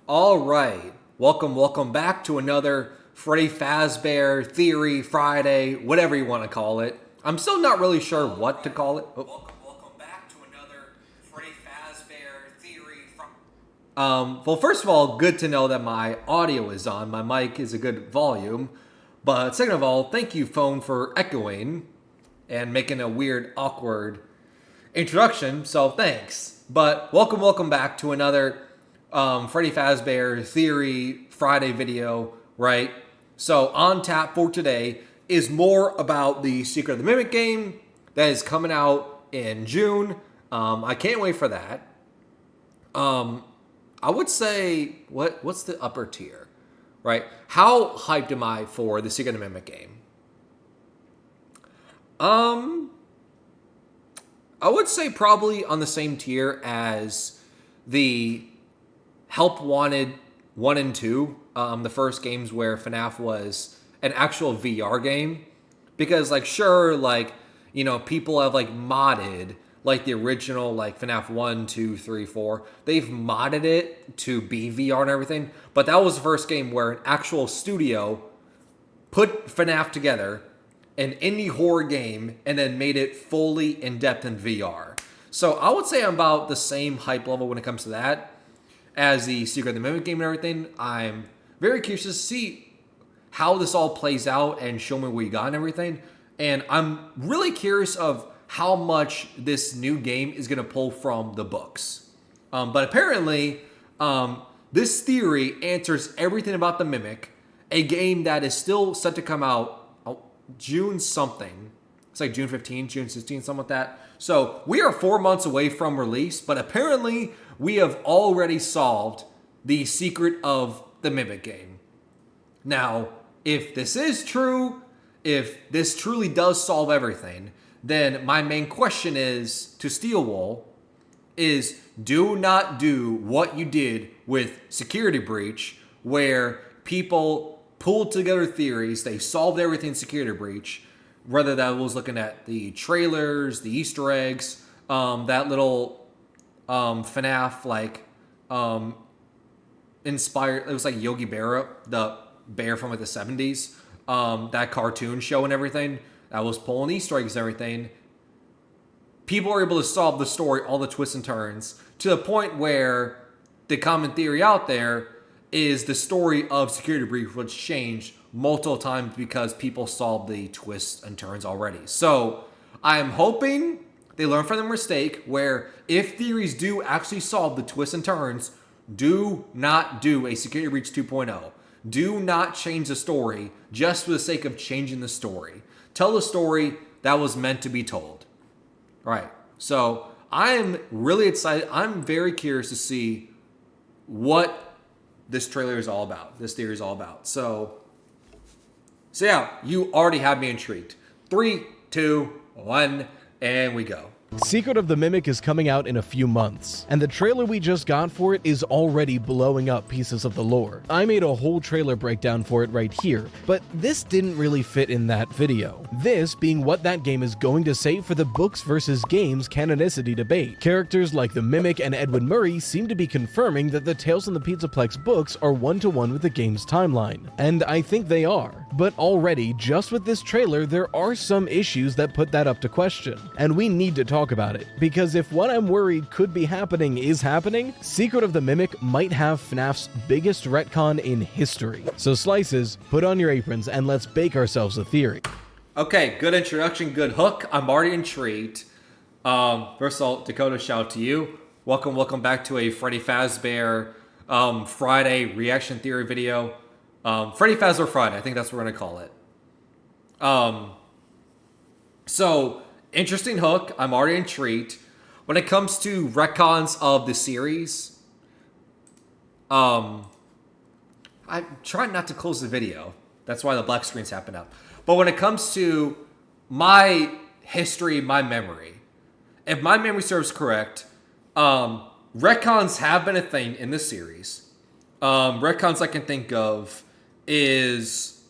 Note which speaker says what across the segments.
Speaker 1: All right. Welcome back to another Freddy Fazbear Theory Friday, whatever you want to call it. I'm still not really sure what to call it. Welcome back to another Freddy Fazbear Theory Friday. Well, first of all, good to know that my audio is on. My mic is a good volume. But second of all, thank you, phone, for echoing and making a weird, awkward introduction. So thanks. But welcome back to another Freddy Fazbear Theory Friday video, right? So on tap for today is more about the Secret of the Mimic game that is coming out in June. I can't wait for that. I would say what's the upper tier, right? How hyped am I for the Secret of the Mimic game? I would say probably on the same tier as the Help Wanted 1 and 2, the first games where FNAF was an actual VR game. Because, people have, modded, the original, FNAF 1, 2, 3, 4. They've modded it to be VR and everything. But that was the first game where an actual studio put FNAF together, an indie horror game, and then made it fully in-depth in VR. So I would say I'm about the same hype level when it comes to that as the Secret of the Mimic game and everything. I'm very curious to see how this all plays out and show me what you got and everything. And I'm really curious of how much this new game is going to pull from the books. But apparently, this theory answers everything about the Mimic, a game that is still set to come out June something. It's like June 15th, June 16th, something like that. So we are 4 months away from release, but apparently we have already solved the secret of the Mimic game. Now, if this is true, if this truly does solve everything, then my main question is to Steelwool is do not do what you did with Security Breach, where people pulled together theories, they solved everything in Security Breach, whether that was looking at the trailers, the Easter eggs, that little FNAF inspired, it was like Yogi Berra, the bear from the 70s, that cartoon show and everything, that was pulling Easter eggs and everything. People were able to solve the story, all the twists and turns, to the point where the common theory out there is the story of Security Breach was changed multiple times because people solved the twists and turns already. So I'm hoping they learn from their mistake, where if theories do actually solve the twists and turns, do not do a Security Breach 2.0. Do not change the story just for the sake of changing the story. Tell the story that was meant to be told. All right. So I'm really excited. I'm very curious to see what this trailer is all about. This theory is all about. So yeah, you already have me intrigued. 3, 2, 1, and we go.
Speaker 2: Secret of the Mimic is coming out in a few months, and the trailer we just got for it is already blowing up pieces of the lore. I made a whole trailer breakdown for it right here, but this didn't really fit in that video. This being what that game is going to say for the books versus games canonicity debate. Characters like the Mimic and Edwin Murray seem to be confirming that the Tales from the Pizzaplex books are one-to-one with the game's timeline, and I think they are. But already, just with this trailer, there are some issues that put that up to question, and we need to talk about it, because if what I'm worried could be happening is happening, Secret of the Mimic might have FNAF's biggest retcon in history. So Slices, put on your aprons and let's bake ourselves a theory.
Speaker 1: Okay, good introduction, good hook. I'm already intrigued. First of all, Dakota, shout out to you. Welcome back to a Freddy Fazbear Friday reaction theory video. Freddy Fazbear Friday, I think that's what we're gonna call it. So interesting hook. I'm already intrigued. When it comes to retcons of the series, I'm trying not to close the video. That's why the black screen's happened up. But when it comes to my history, my memory, if my memory serves correct, retcons have been a thing in this series. Retcons I can think of is,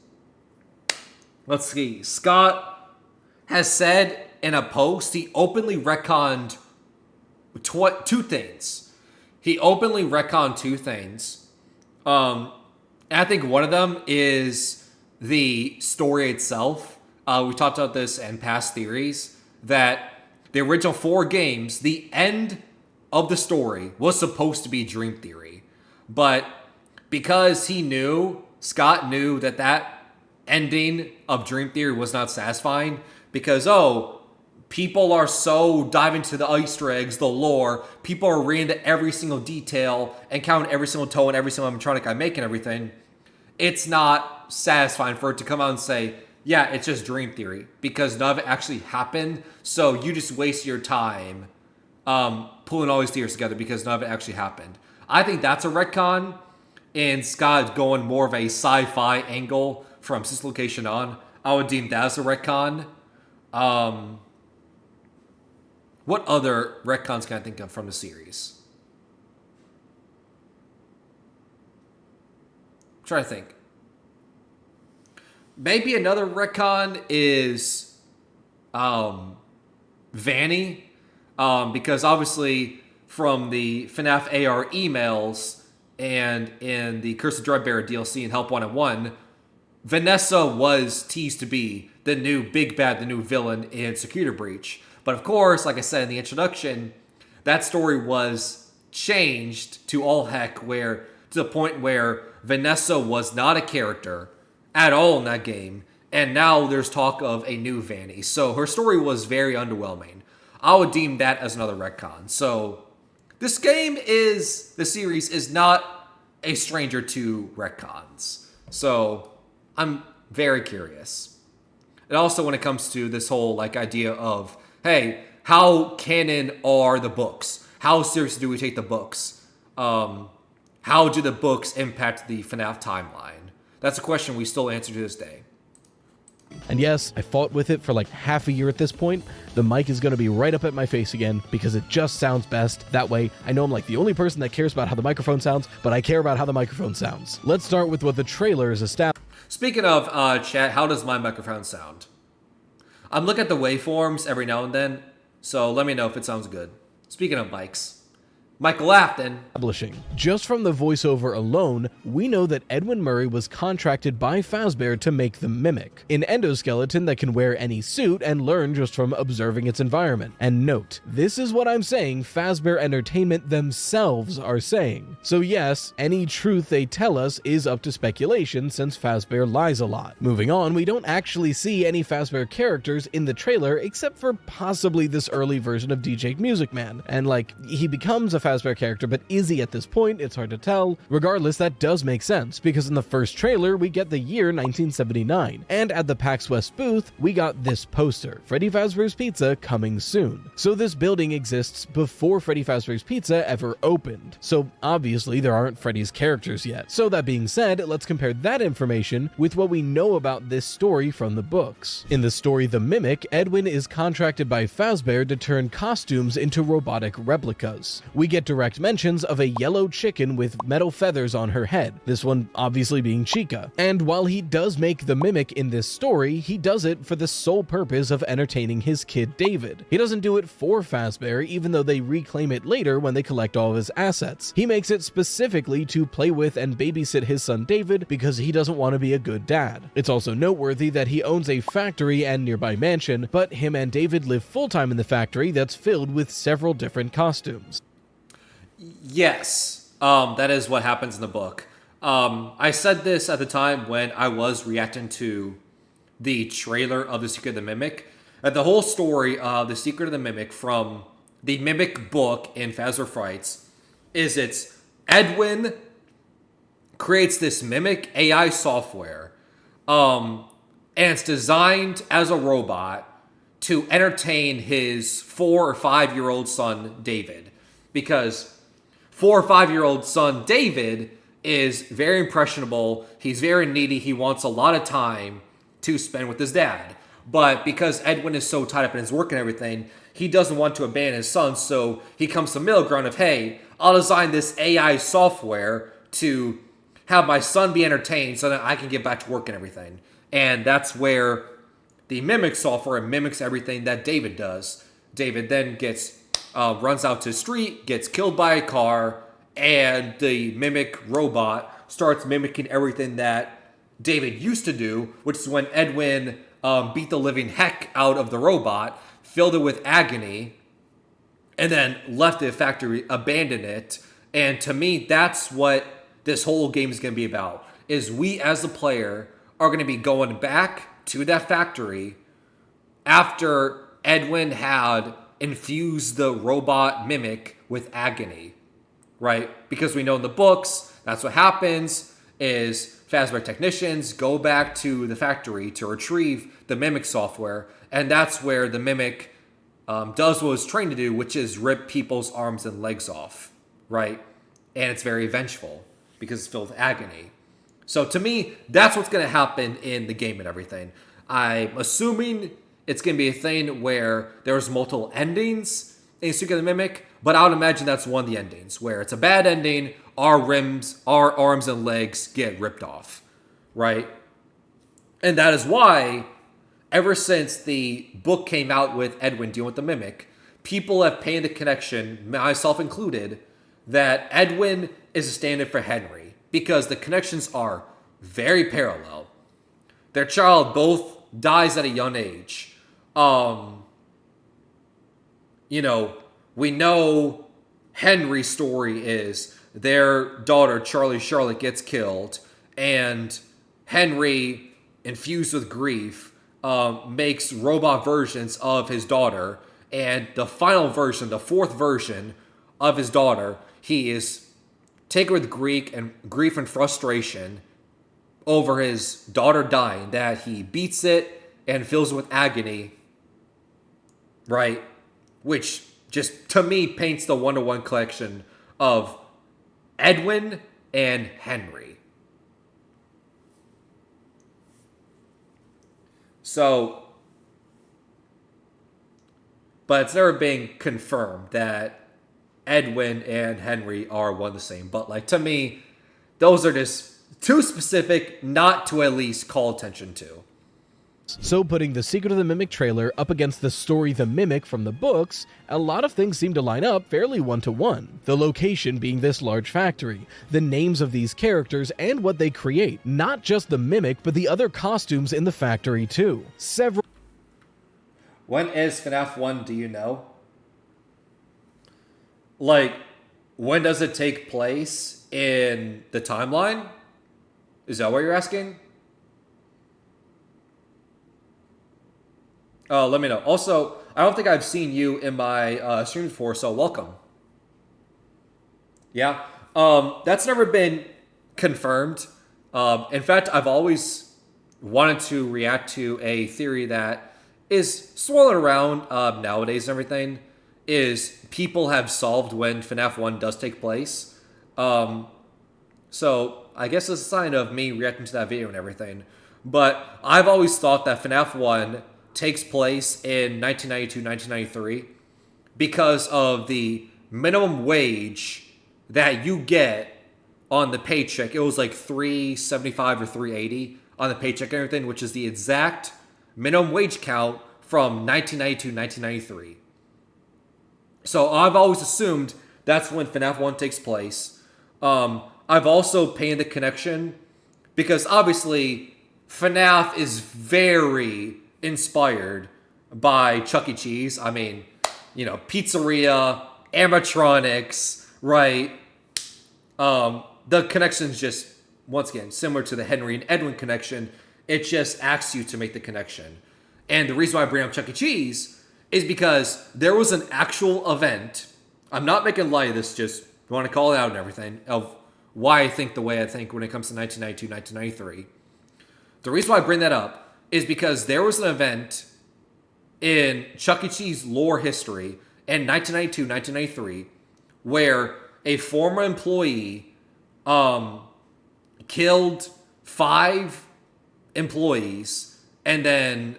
Speaker 1: let's see, Scott has said in a post, he openly retconned two things. He openly retconned two things. And I think one of them is the story itself. We talked about this in past theories that the original 4 games, the end of the story was supposed to be Dream Theory. But because Scott knew that ending of Dream Theory was not satisfying because, people are so diving into the Easter eggs, the lore. People are reading to every single detail and counting every single toe and every single animatronic I make and everything. It's not satisfying for it to come out and say, yeah, it's just Dream Theory because none of it actually happened. So you just waste your time pulling all these theories together because none of it actually happened. I think that's a retcon, and Scott going more of a sci-fi angle from System Location on. I would deem that as a retcon. What other retcons can I think of from the series? I'm trying to think. Maybe another retcon is Vanny. Because obviously from the FNAF AR emails and in the Curse of Dreadbear DLC and Help 101, Vanessa was teased to be the new big bad, the new villain in Security Breach. But of course, like I said in the introduction, that story was changed to all heck to the point where Vanessa was not a character at all in that game. And now there's talk of a new Vanny. So her story was very underwhelming. I would deem that as another retcon. So this series is not a stranger to retcons. So I'm very curious. And also when it comes to this whole idea of, hey, how canon are the books? How seriously do we take the books? How do the books impact the FNAF timeline? That's a question we still answer to this day.
Speaker 2: And yes, I fought with it for half a year at this point. The mic is going to be right up at my face again because it just sounds best. That way, I know I'm the only person that cares about how the microphone sounds, but I care about how the microphone sounds. Let's start with what the trailer is established.
Speaker 1: Speaking of chat, how does my microphone sound? I'm looking at the waveforms every now and then, so let me know if it sounds good. Speaking of mics, Michael Afton.
Speaker 2: Just from the voiceover alone, we know that Edwin Murray was contracted by Fazbear to make the Mimic, an endoskeleton that can wear any suit and learn just from observing its environment. And note, this is what I'm saying Fazbear Entertainment themselves are saying. So yes, any truth they tell us is up to speculation since Fazbear lies a lot. Moving on, we don't actually see any Fazbear characters in the trailer except for possibly this early version of DJ Music Man. And he becomes a Fazbear character, but is he at this point? It's hard to tell. Regardless, that does make sense, because in the first trailer, we get the year 1979, and at the PAX West booth, we got this poster, Freddy Fazbear's Pizza coming soon. So this building exists before Freddy Fazbear's Pizza ever opened. So obviously, there aren't Freddy's characters yet. So that being said, let's compare that information with what we know about this story from the books. In the story The Mimic, Edwin is contracted by Fazbear to turn costumes into robotic replicas. We get direct mentions of a yellow chicken with metal feathers on her head, this one obviously being Chica. And while he does make the Mimic in this story, he does it for the sole purpose of entertaining his kid David. He doesn't do it for Fazbear, even though they reclaim it later when they collect all of his assets. He makes it specifically to play with and babysit his son David because he doesn't want to be a good dad. It's also noteworthy that he owns a factory and nearby mansion, but him and David live full-time in the factory that's filled with several different costumes.
Speaker 1: Yes, that is what happens in the book. I said this at the time when I was reacting to the trailer of The Secret of the Mimic. The whole story of The Secret of the Mimic from the Mimic book in Fazbear Frights is it's Edwin creates this Mimic AI software, and it's designed as a robot to entertain his 4 or 5-year-old son, David. Because 4 or 5-year-old son David is very impressionable. He's very needy. He wants a lot of time to spend with his dad. But because Edwin is so tied up in his work and everything, he doesn't want to abandon his son. So he comes to the middle ground of, hey, I'll design this AI software to have my son be entertained so that I can get back to work and everything. And that's where the Mimic software mimics everything that David does. David then runs out to the street, gets killed by a car, and the mimic robot starts mimicking everything that David used to do, which is when Edwin beat the living heck out of the robot, filled it with agony, and then left the factory, abandoned it. And to me, that's what this whole game is going to be about, is we as the player are going to be going back to that factory after Edwin had infused the robot mimic with agony, right? Because we know in the books, that's what happens, is Fazbear technicians go back to the factory to retrieve the mimic software, and that's where the mimic does what it's trained to do, which is rip people's arms and legs off, right? And it's very vengeful because it's filled with agony. So to me, that's what's going to happen in the game and everything. I'm assuming it's going to be a thing where there's multiple endings in Secret of the Mimic, but I would imagine that's one of the endings, where it's a bad ending, our arms and legs get ripped off, right? And that is why, ever since the book came out with Edwin dealing with the Mimic, people have painted the connection, myself included, that Edwin is a stand-in for Henry, because the connections are very parallel. Their child both dies at a young age. We know Henry's story is their daughter, Charlie Charlotte, gets killed, and Henry, infused with grief, makes robot versions of his daughter, and the final version, the fourth version of his daughter, he is taken with grief and frustration over his daughter dying, that he beats it and fills it with agony, right? Which just, to me, paints the one-to-one collection of Edwin and Henry. So, but it's never been confirmed that Edwin and Henry are one the same. But like, to me, those are just too specific not to at least call attention to.
Speaker 2: So putting the Secret of the Mimic trailer up against the story The Mimic from the books, a lot of things seem to line up fairly one-to-one. The location being this large factory, the names of these characters and what they create, not just the Mimic but the other costumes in the factory too.
Speaker 1: When is FNAF 1, do you know? Like, when does it take place in the timeline? Is that what you're asking? Let me know. Also, I don't think I've seen you in my stream before, so welcome. Yeah. That's never been confirmed. In fact, I've always wanted to react to a theory that is swirling around nowadays and everything, is people have solved when FNAF 1 does take place. So I guess it's a sign of me reacting to that video and everything. But I've always thought that FNAF 1 takes place in 1992, 1993 because of the minimum wage that you get on the paycheck. It was like $3.75 or $3.80 on the paycheck and everything, which is the exact minimum wage count from 1992, 1993. So I've always assumed that's when FNAF 1 takes place. I've also painted the connection because obviously FNAF is very inspired by Chuck E. Cheese. I mean, pizzeria, animatronics, right? The connection's just, once again, similar to the Henry and Edwin connection. It just asks you to make the connection. And the reason why I bring up Chuck E. Cheese is because there was an actual event. I'm not making light of this, just want to call it out and everything, of why I think the way I think when it comes to 1992, 1993. The reason why I bring that up is because there was an event in Chuck E. Cheese lore history in 1992, 1993, where a former employee killed 5 employees and then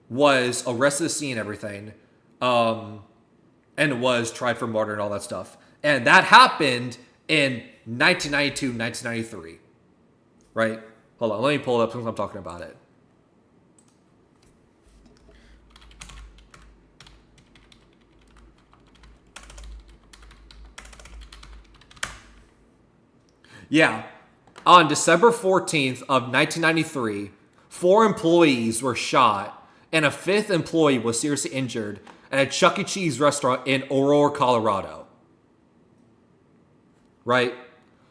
Speaker 1: was arrested at the scene and everything, and was tried for murder and all that stuff. And that happened in 1992, 1993. Right? Hold on, let me pull it up since I'm talking about it. Yeah. On December 14th of 1993, 4 employees were shot and a 5th employee was seriously injured at a Chuck E. Cheese restaurant in Aurora, Colorado. Right?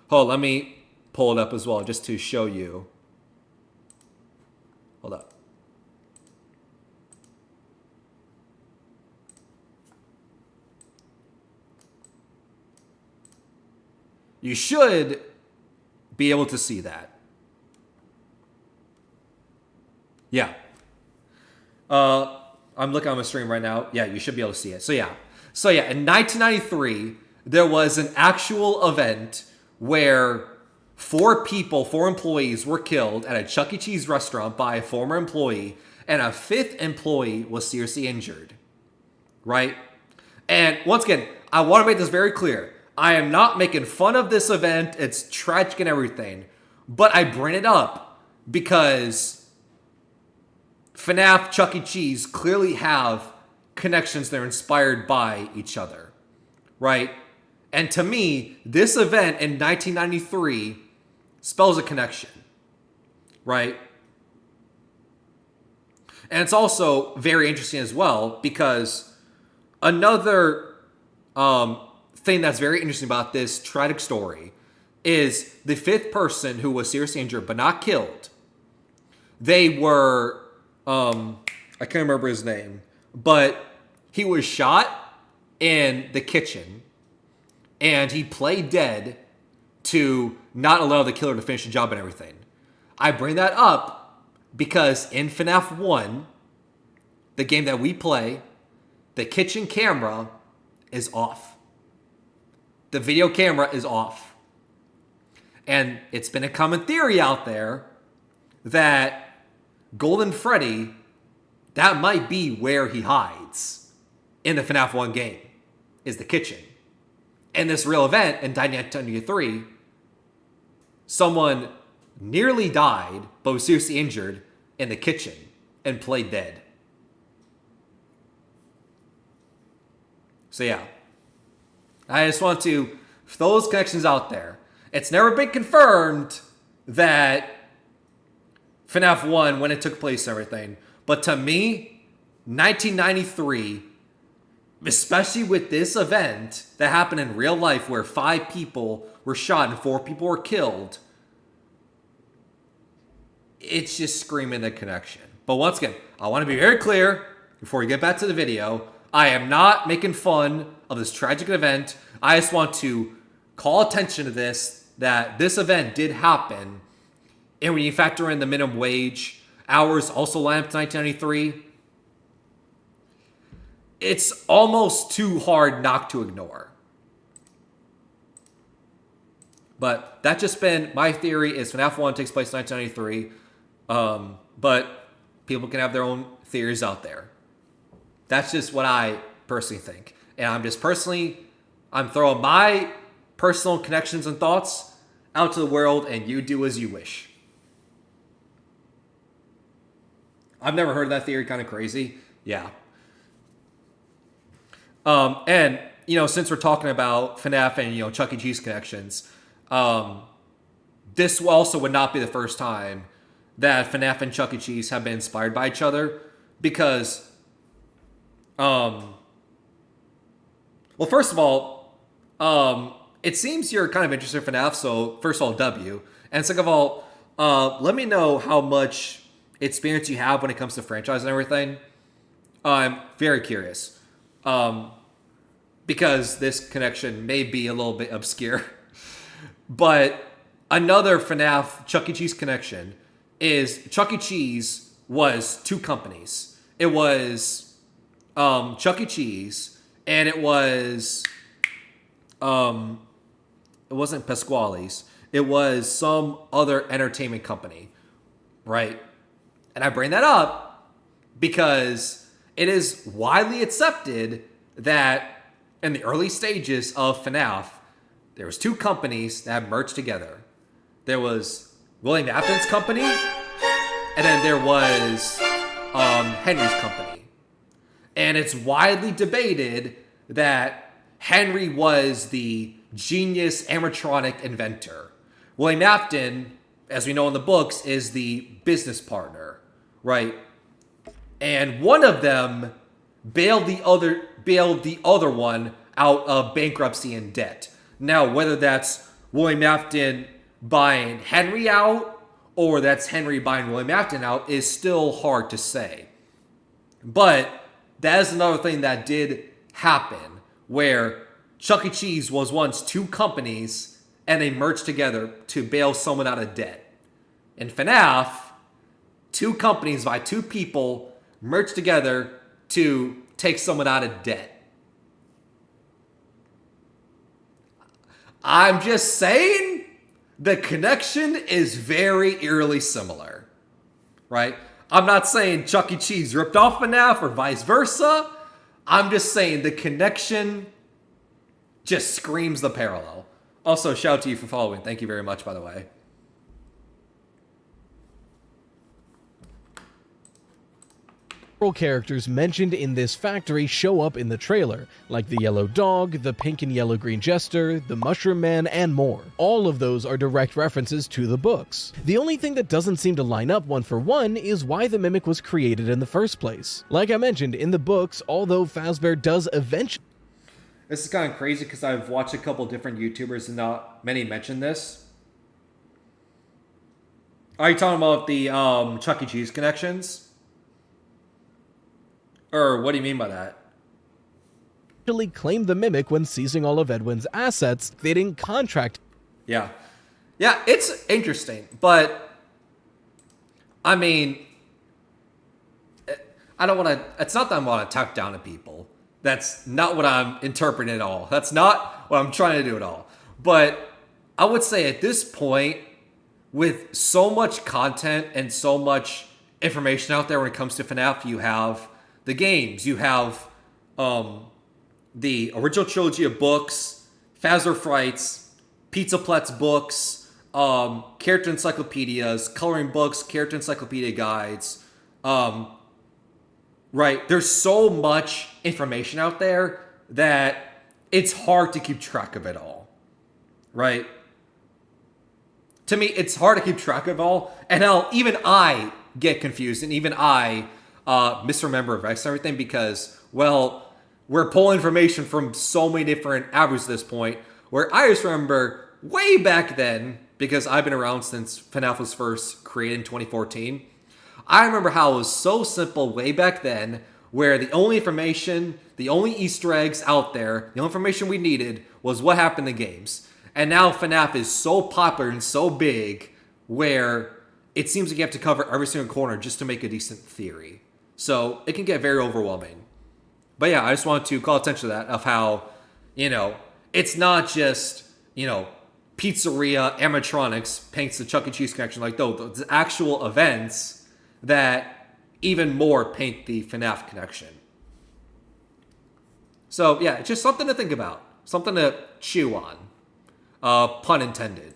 Speaker 1: Hold on, let me pull it up as well just to show you. Hold up. You should be able to see that. Yeah. I'm looking on my stream right now. Yeah, you should be able to see it. So yeah, in 1993, there was an actual event where 4 employees were killed at a Chuck E. Cheese restaurant by a former employee, and a 5th employee was seriously injured. Right? And once again, I want to make this very clear. I am not making fun of this event. It's tragic and everything. But I bring it up because FNAF, Chuck E. Cheese clearly have connections that are inspired by each other. Right? And to me, this event in 1993 spells a connection. Right? And it's also very interesting as well because another thing that's very interesting about this tragic story is the 5th person who was seriously injured but not killed. They were, I can't remember his name, but he was shot in the kitchen and he played dead to not allow the killer to finish the job and everything. I bring that up because in FNAF 1, the game that we play, the kitchen camera is off. The video camera is off. And it's been a common theory out there that Golden Freddy, that might be where he hides in the FNAF 1 game, is the kitchen. In this real event in 1993, someone nearly died but was seriously injured in the kitchen and played dead. So yeah, I just want to throw those connections out there. It's never been confirmed that FNAF 1, when it took place and everything, but to me, 1993, especially with this event that happened in real life where 5 people were shot and 4 people were killed, it's just screaming the connection. But once again, I want to be very clear before we get back to the video. I am not making fun of this tragic event. I just want to call attention to this, that this event did happen. And when you factor in the minimum wage hours also lined up to 1993, it's almost too hard not to ignore. But that's just been my theory is FNAF 1 takes place in 1993. But people can have their own theories out there. That's just what I personally think. And I'm throwing my personal connections and thoughts out to the world, and you do as you wish. I've never heard of that theory. Kind of crazy. Yeah. And, since we're talking about FNAF and, Chuck E. Cheese connections, this also would not be the first time that FNAF and Chuck E. Cheese have been inspired by each other because, well, first of all, it seems you're kind of interested in FNAF, so first of all, W. And second of all, let me know how much experience you have when it comes to franchise and everything. I'm very curious. Because this connection may be a little bit obscure. But another FNAF Chuck E. Cheese connection is Chuck E. Cheese was 2 companies. It was Chuck E. Cheese, and it was it wasn't Pasquale's. It was some other entertainment company, right? And I bring that up because it is widely accepted that in the early stages of FNAF, there was 2 companies that merged together. There was William Afton's company, and then there was Henry's company. And it's widely debated that Henry was the genius animatronic inventor, William Afton, as we know in the books, is the business partner, right? And one of them bailed the other one out of bankruptcy and debt. Now, whether that's William Afton buying Henry out or that's Henry buying William Afton out is still hard to say. But that is another thing that did happen, where Chuck E. Cheese was once two companies and they merged together to bail someone out of debt. In FNAF, two companies by two people merged together to take someone out of debt. I'm just saying, the connection is very eerily similar, right? I'm not saying Chuck E. Cheese ripped off FNAF or vice versa. I'm just saying the connection just screams the parallel. Also, shout out to you for following. Thank you very much, by the way.
Speaker 2: Several characters mentioned in this factory show up in the trailer, like the yellow dog, the pink and yellow green jester, the mushroom man, and more. All of those are direct references to the books. The only thing that doesn't seem to line up one for one is why the Mimic was created in the first place. Like I mentioned, in the books, although Fazbear does eventually...
Speaker 1: This is kind of crazy because I've watched a couple different YouTubers and not many mention this. Are you talking about the Chuck E. Cheese connections? Or what do you mean by that?
Speaker 2: claimed the Mimic when seizing all of Edwin's assets. They didn't contract.
Speaker 1: Yeah, it's interesting, but I mean, I don't want to. It's not that I want to talk down to people. That's not what I'm interpreting at all. That's not what I'm trying to do at all. But I would say at this point, with so much content and so much information out there when it comes to FNAF, you have the games, you have the original trilogy of books, Fazbear Frights, Pizza Plex books, character encyclopedias, coloring books, character encyclopedia guides. Right, there's so much information out there that it's hard to keep track of it all. Right? To me, it's hard to keep track of it all. And hell, even I get confused, and even I misremember events and everything because, well, we're pulling information from so many different avenues at this point, where I just remember way back then, because I've been around since FNAF was first created in 2014, I remember how it was so simple way back then, where the only information, the only Easter eggs out there, the only information we needed was what happened in the games. And now FNAF is so popular and so big, where it seems like you have to cover every single corner just to make a decent theory. So it can get very overwhelming. But yeah, I just wanted to call attention to that, of how, it's not just, Pizzeria animatronics paints the Chuck E. Cheese connection, like those actual events that even more paint the FNAF connection. So yeah, it's just something to think about, something to chew on. Pun intended.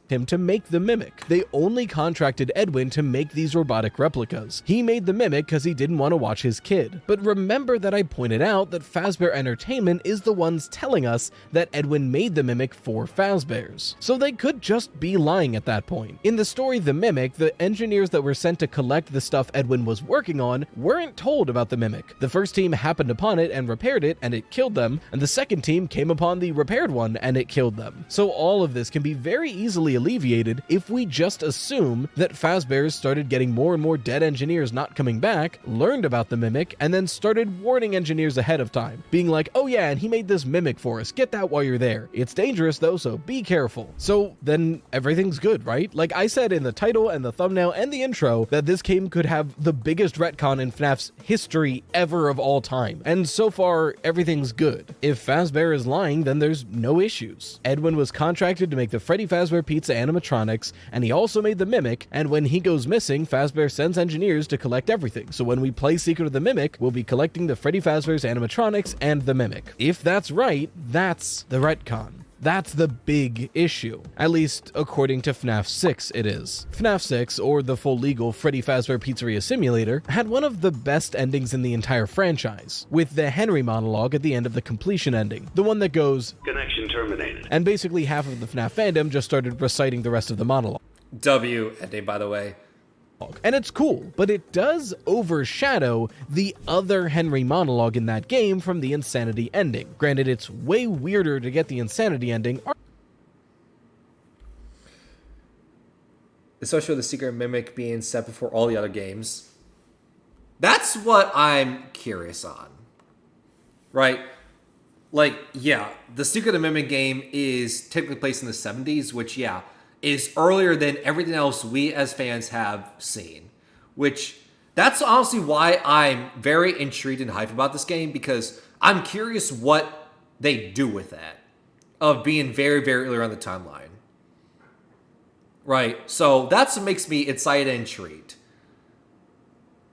Speaker 2: Him to make the Mimic. They only contracted Edwin to make these robotic replicas. He made the Mimic because he didn't want to watch his kid. But remember that I pointed out that Fazbear Entertainment is the ones telling us that Edwin made the Mimic for Fazbears. So they could just be lying at that point. In the story The Mimic, the engineers that were sent to collect the stuff Edwin was working on weren't told about the Mimic. The first team happened upon it and repaired it, and it killed them, and the second team came upon the repaired one and it killed them. So all of this can be very easily alleviated if we just assume that Fazbears started getting more and more dead engineers not coming back, learned about the Mimic, and then started warning engineers ahead of time, being like, oh yeah, and he made this Mimic for us, get that while you're there. It's dangerous though, so be careful. So then everything's good, right? Like I said in the title and the thumbnail and the intro, that this game could have the biggest retcon in FNAF's history ever of all time. And so far, everything's good. If Fazbear is lying, then there's no issues. Edwin was contracted to make the Freddy Fazbear Pizza animatronics, and he also made the Mimic, and when he goes missing, Fazbear sends engineers to collect everything. So when we play Secret of the Mimic, we'll be collecting the Freddy Fazbear's animatronics and the Mimic. If that's right, that's the retcon. That's the big issue. At least, according to FNAF 6, it is. FNAF 6, or the full legal Freddy Fazbear Pizzeria Simulator, had one of the best endings in the entire franchise, with the Henry monologue at the end of the completion ending, the one that goes,
Speaker 3: "Connection terminated."
Speaker 2: and basically half of the FNAF fandom just started reciting the rest of the monologue.
Speaker 1: W ending, by the way.
Speaker 2: And it's cool, but it does overshadow the other Henry monologue in that game from the Insanity ending. Granted, it's way weirder to get the Insanity ending,
Speaker 1: especially with the Secret Mimic being set before all the other games. That's what I'm curious on. Right? Like, yeah, the Secret Mimic game is typically placed in the 70s, which, yeah, is earlier than everything else we as fans have seen. Which, that's honestly why I'm very intrigued and hyped about this game, because I'm curious what they do with that. Of being very, very early on the timeline. Right? So, that's what makes me excited and intrigued.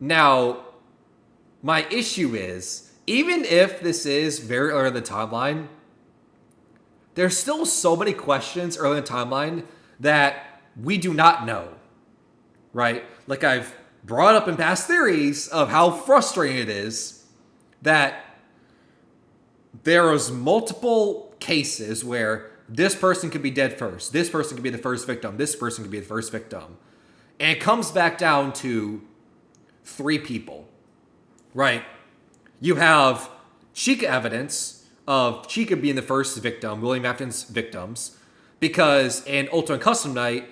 Speaker 1: Now, my issue is, even if this is very early in the timeline, there's still so many questions early in the timeline that we do not know, right? Like I've brought up in past theories of how frustrating it is that there was multiple cases where this person could be dead first, this person could be the first victim, this person could be the first victim. And it comes back down to 3 people, right? You have Chica evidence of Chica being the first victim, William Afton's victims, because in Ultimate Custom Night,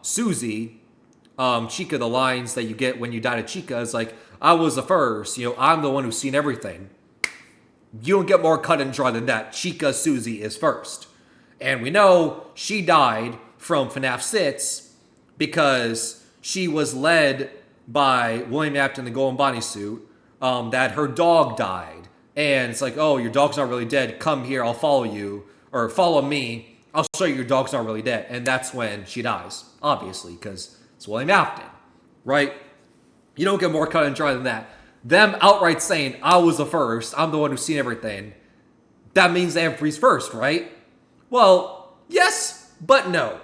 Speaker 1: Susie, Chica, the lines that you get when you die to Chica is like, I was the first, I'm the one who's seen everything. You don't get more cut and dry than that. Chica Susie is first. And we know she died from FNAF 6 because she was led by William Afton, the Golden Bonnie suit, that her dog died. And it's like, oh, your dog's not really dead. Come here, I'll follow you. Or follow me. I'll show you your dog's not really dead. And that's when she dies, obviously, because it's William Afton, right? You don't get more cut and dry than that. Them outright saying, I was the first, I'm the one who's seen everything. That means they have freeze first, right? Well, yes, but no.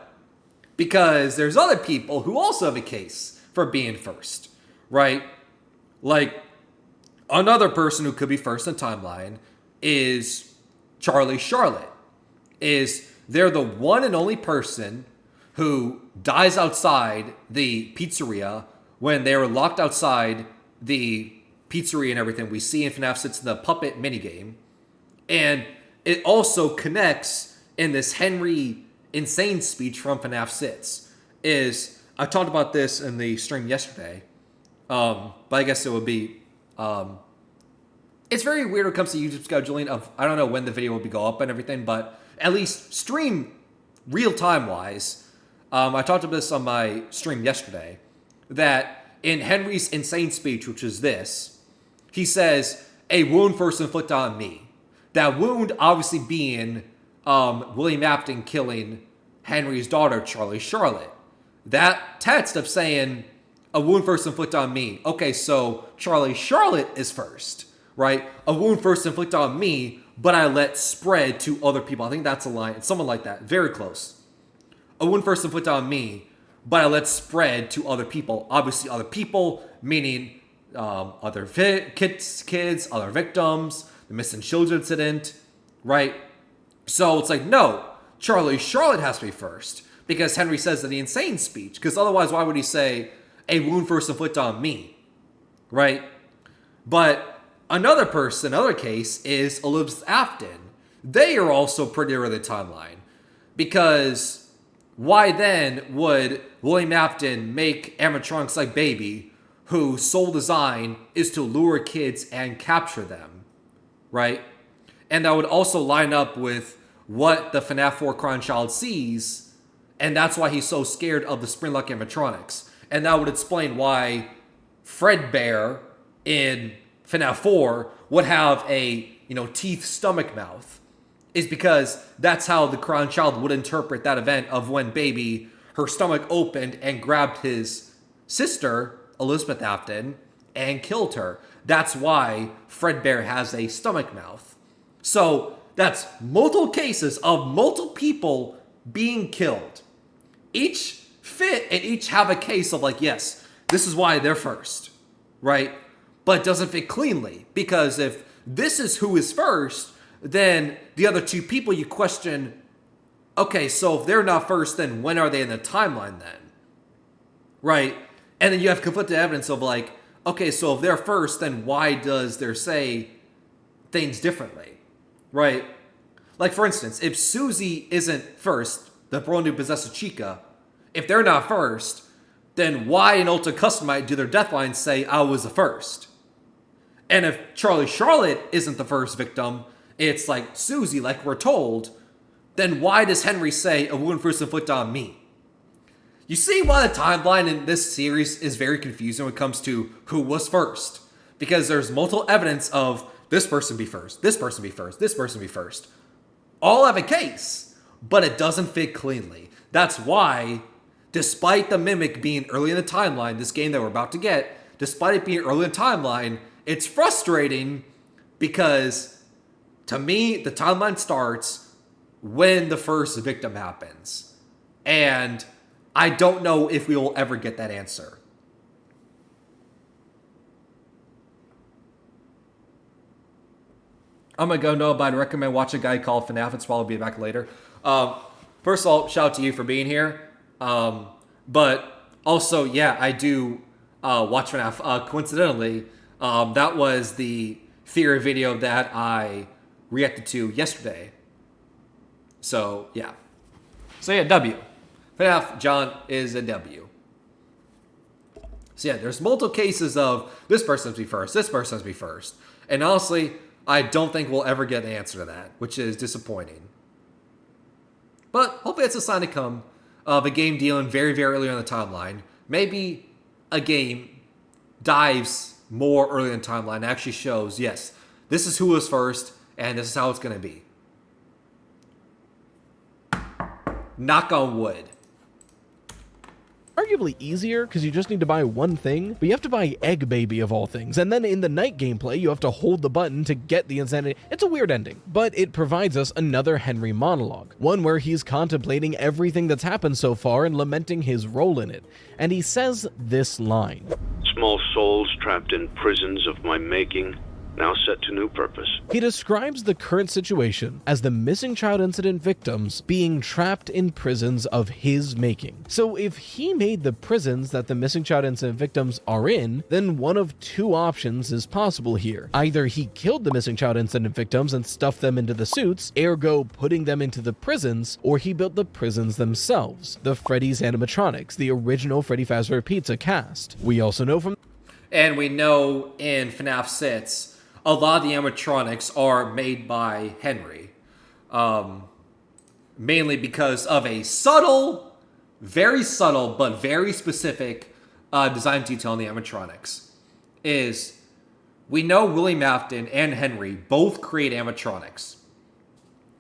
Speaker 1: Because there's other people who also have a case for being first, right? Like, another person who could be first in the timeline is Charlie Charlotte. They're the one and only person who dies outside the pizzeria when they were locked outside the pizzeria and everything we see in FNAF 6 in the puppet minigame. And it also connects in this Henry insane speech from FNAF 6. I talked about this in the stream yesterday, but I guess it would be... it's very weird when it comes to YouTube scheduling of, I don't know when the video will be go up and everything, but at least stream real-time wise. I talked about this on my stream yesterday, that in Henry's insane speech, which is this, he says, a wound first inflicted on me. That wound obviously being William Afton killing Henry's daughter, Charlie Charlotte. That text of saying, a wound first inflicted on me. Okay, so Charlie Charlotte is first, right? A wound first inflicted on me, but I let spread to other people. I think that's a line. It's someone like that. Very close. A wound first inflicted on me, but I let spread to other people. Obviously, other people, meaning other kids, other victims, the missing children incident, right? So it's like, no, Charlie Charlotte has to be first. Because Henry says in the insane speech. Because otherwise, why would he say, a wound first inflicted on me, right? But another case is Elizabeth Afton. They are also pretty early in the timeline. Because why then would William Afton make animatronics like Baby, whose sole design is to lure kids and capture them, right? And that would also line up with what the FNAF 4 Crying Child sees, and that's why he's so scared of the Springlock animatronics. And that would explain why Fredbear in FNAF 4 would have a, teeth stomach mouth. Is because that's how the Crying Child would interpret that event of when Baby, her stomach opened and grabbed his sister, Elizabeth Afton, and killed her. That's why Fredbear has a stomach mouth. So that's multiple cases of multiple people being killed. Each fit and each have a case of like, yes, this is why they're first, right? But it doesn't fit cleanly, because if this is who is first, then the other two people you question okay, so if they're not first, then when are they in the timeline then? Right? And then you have conflicting evidence of like, okay, so if they're first, then why does there say things differently? Right? Like, for instance, if Susie isn't first, the one who possesses Chica, if they're not first, then why in Ultimate Customite do their deathlines say I was the first? And if Charlie Charlotte isn't the first victim, it's like Susie, like we're told, then why does Henry say a wound first inflicted on me? You see why the timeline in this series is very confusing when it comes to who was first. Because there's multiple evidence of this person be first, this person be first, this person be first. All have a case, but it doesn't fit cleanly. That's why, despite the Mimic being early in the timeline, this game that we're about to get, despite it being early in the timeline, it's frustrating because, to me, the timeline starts when the first victim happens. And I don't know if we will ever get that answer. I'm gonna go, Noah, but I'd recommend watching a guy called FNAF. It's probably be back later. First of all, shout out to you for being here. But also, yeah, I do watch FNAF. Coincidentally, that was the theory video that I reacted to yesterday. So, yeah. So, yeah, W. FNAF John is a W. So, yeah, there's multiple cases of this person must be first, this person must be first. And honestly, I don't think we'll ever get an answer to that, which is disappointing. But hopefully it's a sign to come of a game dealing very, very early on the timeline. Maybe a game dives more early in the timeline and actually shows, yes, this is who was first, and this is how it's going to be. Knock on wood.
Speaker 2: Arguably easier because you just need to buy one thing, but you have to buy Egg Baby of all things, and then in the night gameplay you have to hold the button to get the insanity. It's a weird ending, but it provides us another Henry monologue, one where he's contemplating everything that's happened so far and lamenting his role in it, and he says this line.
Speaker 3: Small souls trapped in prisons of my making, now set to new purpose.
Speaker 2: He describes the current situation as the missing child incident victims being trapped in prisons of his making. So if he made the prisons that the missing child incident victims are in, then one of two options is possible here. Either he killed the missing child incident victims and stuffed them into the suits, ergo putting them into the prisons, or he built the prisons themselves, the Freddy's animatronics, the original Freddy Fazbear Pizza cast. We also know from...
Speaker 1: And we know in FNAF 6, a lot of the animatronics are made by Henry. Mainly because of a very subtle, but very specific design detail on the animatronics. Is we know William Afton and Henry both create animatronics.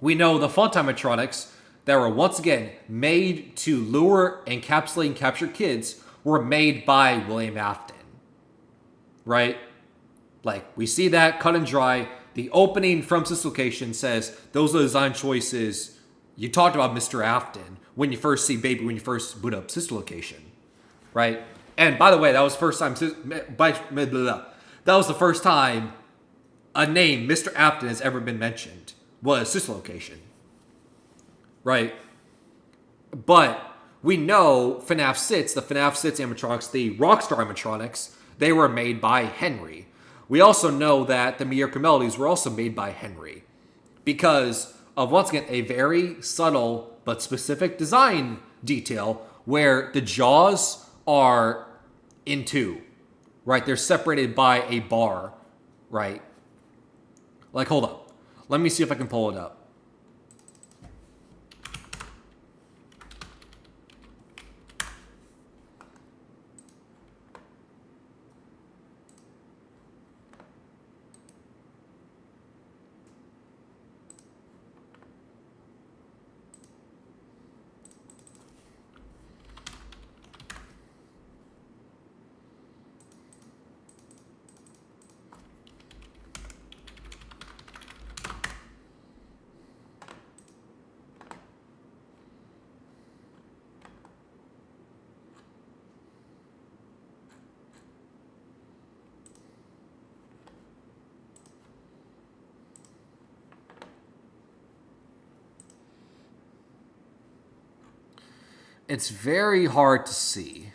Speaker 1: We know the font animatronics that were once again made to lure, encapsulate, and capture kids were made by William Afton. Right? Like, we see that cut and dry. The opening from Dislocation says those are the design choices you talked about, Mr. Afton, when you first see Baby, when you first boot up Dislocation. Right? And by the way, that was the first time a name, Mr. Afton, has ever been mentioned, was Dislocation. Right? But we know FNAF 6, the FNAF 6 animatronics, the Rockstar animatronics, they were made by Henry. We also know that the Miracle Melodies were also made by Henry because of, once again, a very subtle but specific design detail where the jaws are in two, right? They're separated by a bar, right? Like, hold up. Let me see if I can pull it up. It's very hard to see,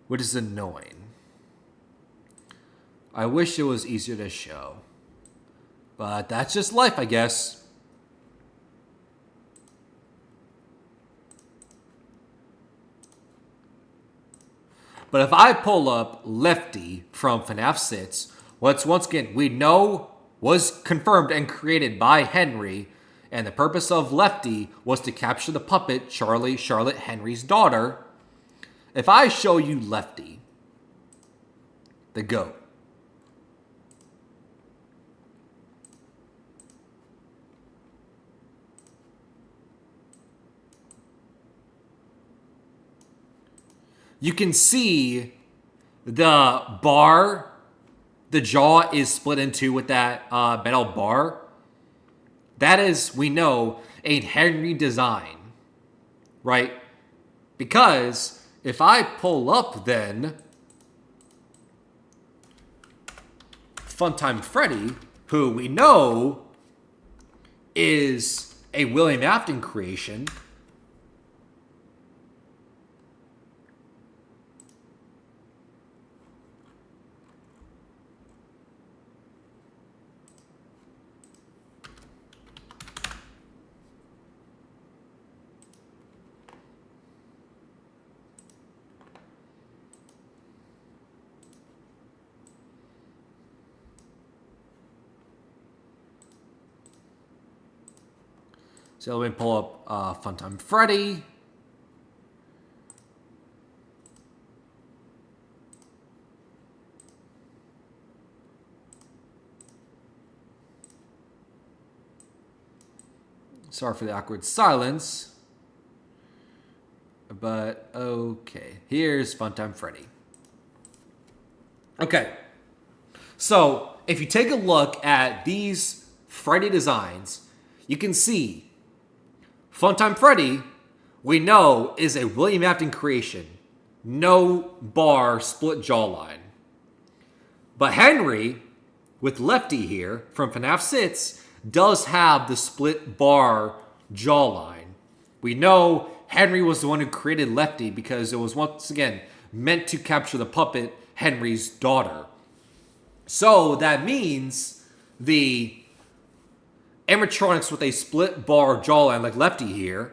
Speaker 1: which is annoying. I wish it was easier to show. But that's just life, I guess. But if I pull up Lefty from FNAF 6, what's once again we know was confirmed and created by Henry, and the purpose of Lefty was to capture the puppet Charlotte Henry's daughter. If I show you Lefty, the goat, you can see the bar, the jaw is split in two with that metal bar. That is, we know, a Henry design, right? Because if I pull up then Funtime Freddy, who we know is a William Afton creation, so let me pull up Funtime Freddy. Sorry for the awkward silence. But okay, here's Funtime Freddy. Okay, so if you take a look at these Freddy designs, you can see Funtime Freddy, we know, is a William Afton creation. No bar, split jawline. But Henry, with Lefty here, from FNAF 6, does have the split bar jawline. We know Henry was the one who created Lefty because it was, once again, meant to capture the puppet, Henry's daughter. So that means the animatronics with a split bar jawline like Lefty here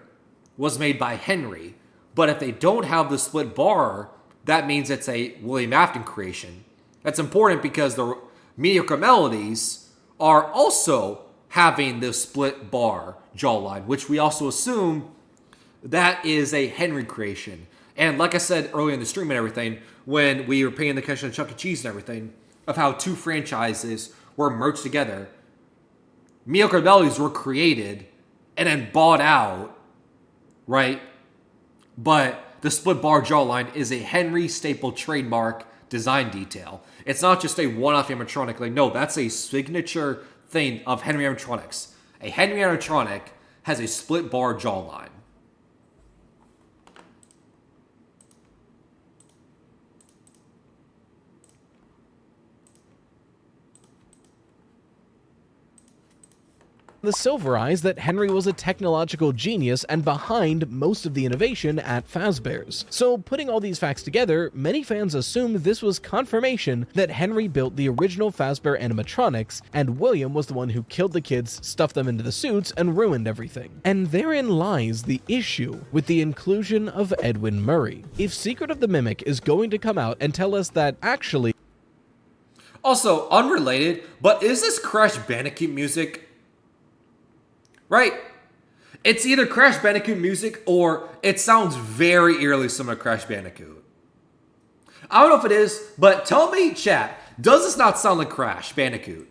Speaker 1: was made by Henry. But if they don't have the split bar, that means it's a William Afton creation. That's important because the Mediocre Melodies are also having the split bar jawline, which we also assume that is a Henry creation. And like I said earlier in the stream and everything, when we were paying the attention to Chuck E. Cheese and everything, of how two franchises were merged together, Mediocre Melodies were created and then bought out, right? But the split bar jawline is a Henry staple trademark design detail. It's not just a one-off animatronic. Like, no, that's a signature thing of Henry animatronics. A Henry animatronic has a split bar jawline.
Speaker 2: The Silver Eyes that Henry was a technological genius and behind most of the innovation at Fazbear's. So putting all these facts together, many fans assume this was confirmation that Henry built the original Fazbear animatronics, and William was the one who killed the kids, stuffed them into the suits, and ruined everything. And therein lies the issue with the inclusion of Edwin Murray. If Secret of the Mimic is going to come out and tell us that actually...
Speaker 1: Also, unrelated, but is this Crash Bandicoot music? Right? It's either Crash Bandicoot music or it sounds very eerily similar to Crash Bandicoot. I don't know if it is, but tell me, chat, does this not sound like Crash Bandicoot?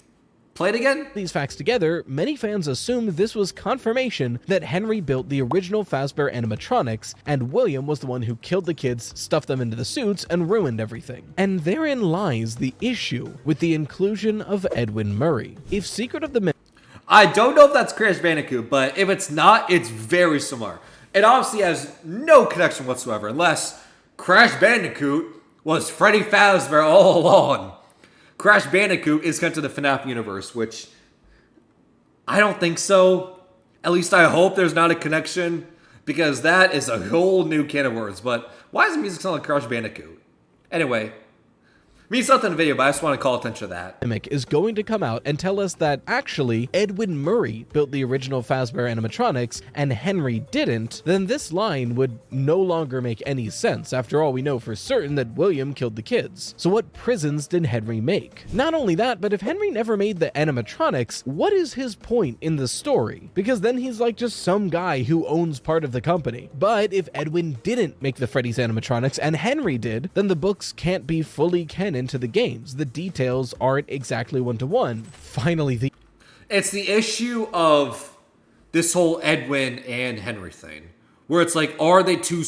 Speaker 1: Play it again?
Speaker 2: These facts together, many fans assume this was confirmation that Henry built the original Fazbear animatronics, and William was the one who killed the kids, stuffed them into the suits, and ruined everything. And therein lies the issue with the inclusion of Edwin Murray. If Secret of the Mimic...
Speaker 1: I don't know if that's Crash Bandicoot, but if it's not, it's very similar. It obviously has no connection whatsoever, unless Crash Bandicoot was Freddy Fazbear all along. Crash Bandicoot is connected to the FNAF universe, which I don't think so. At least I hope there's not a connection. because that is a whole new can of words. But why does the music sound like Crash Bandicoot? Anyway, means nothing in the video, but I just want to call attention to that.
Speaker 2: Mimic is going to come out and tell us that actually Edwin Murray built the original Fazbear animatronics and Henry didn't, then this line would no longer make any sense. After all, we know for certain that William killed the kids. So what prisons did Henry make? Not only that, but if Henry never made the animatronics, what is his point in the story? Because then he's like just some guy who owns part of the company. But if Edwin didn't make the Freddy's animatronics and Henry did, then the books can't be fully canon to the games. The details aren't exactly one-to-one. Finally,
Speaker 1: It's the issue of this whole Edwin and Henry thing, where it's like, are they two?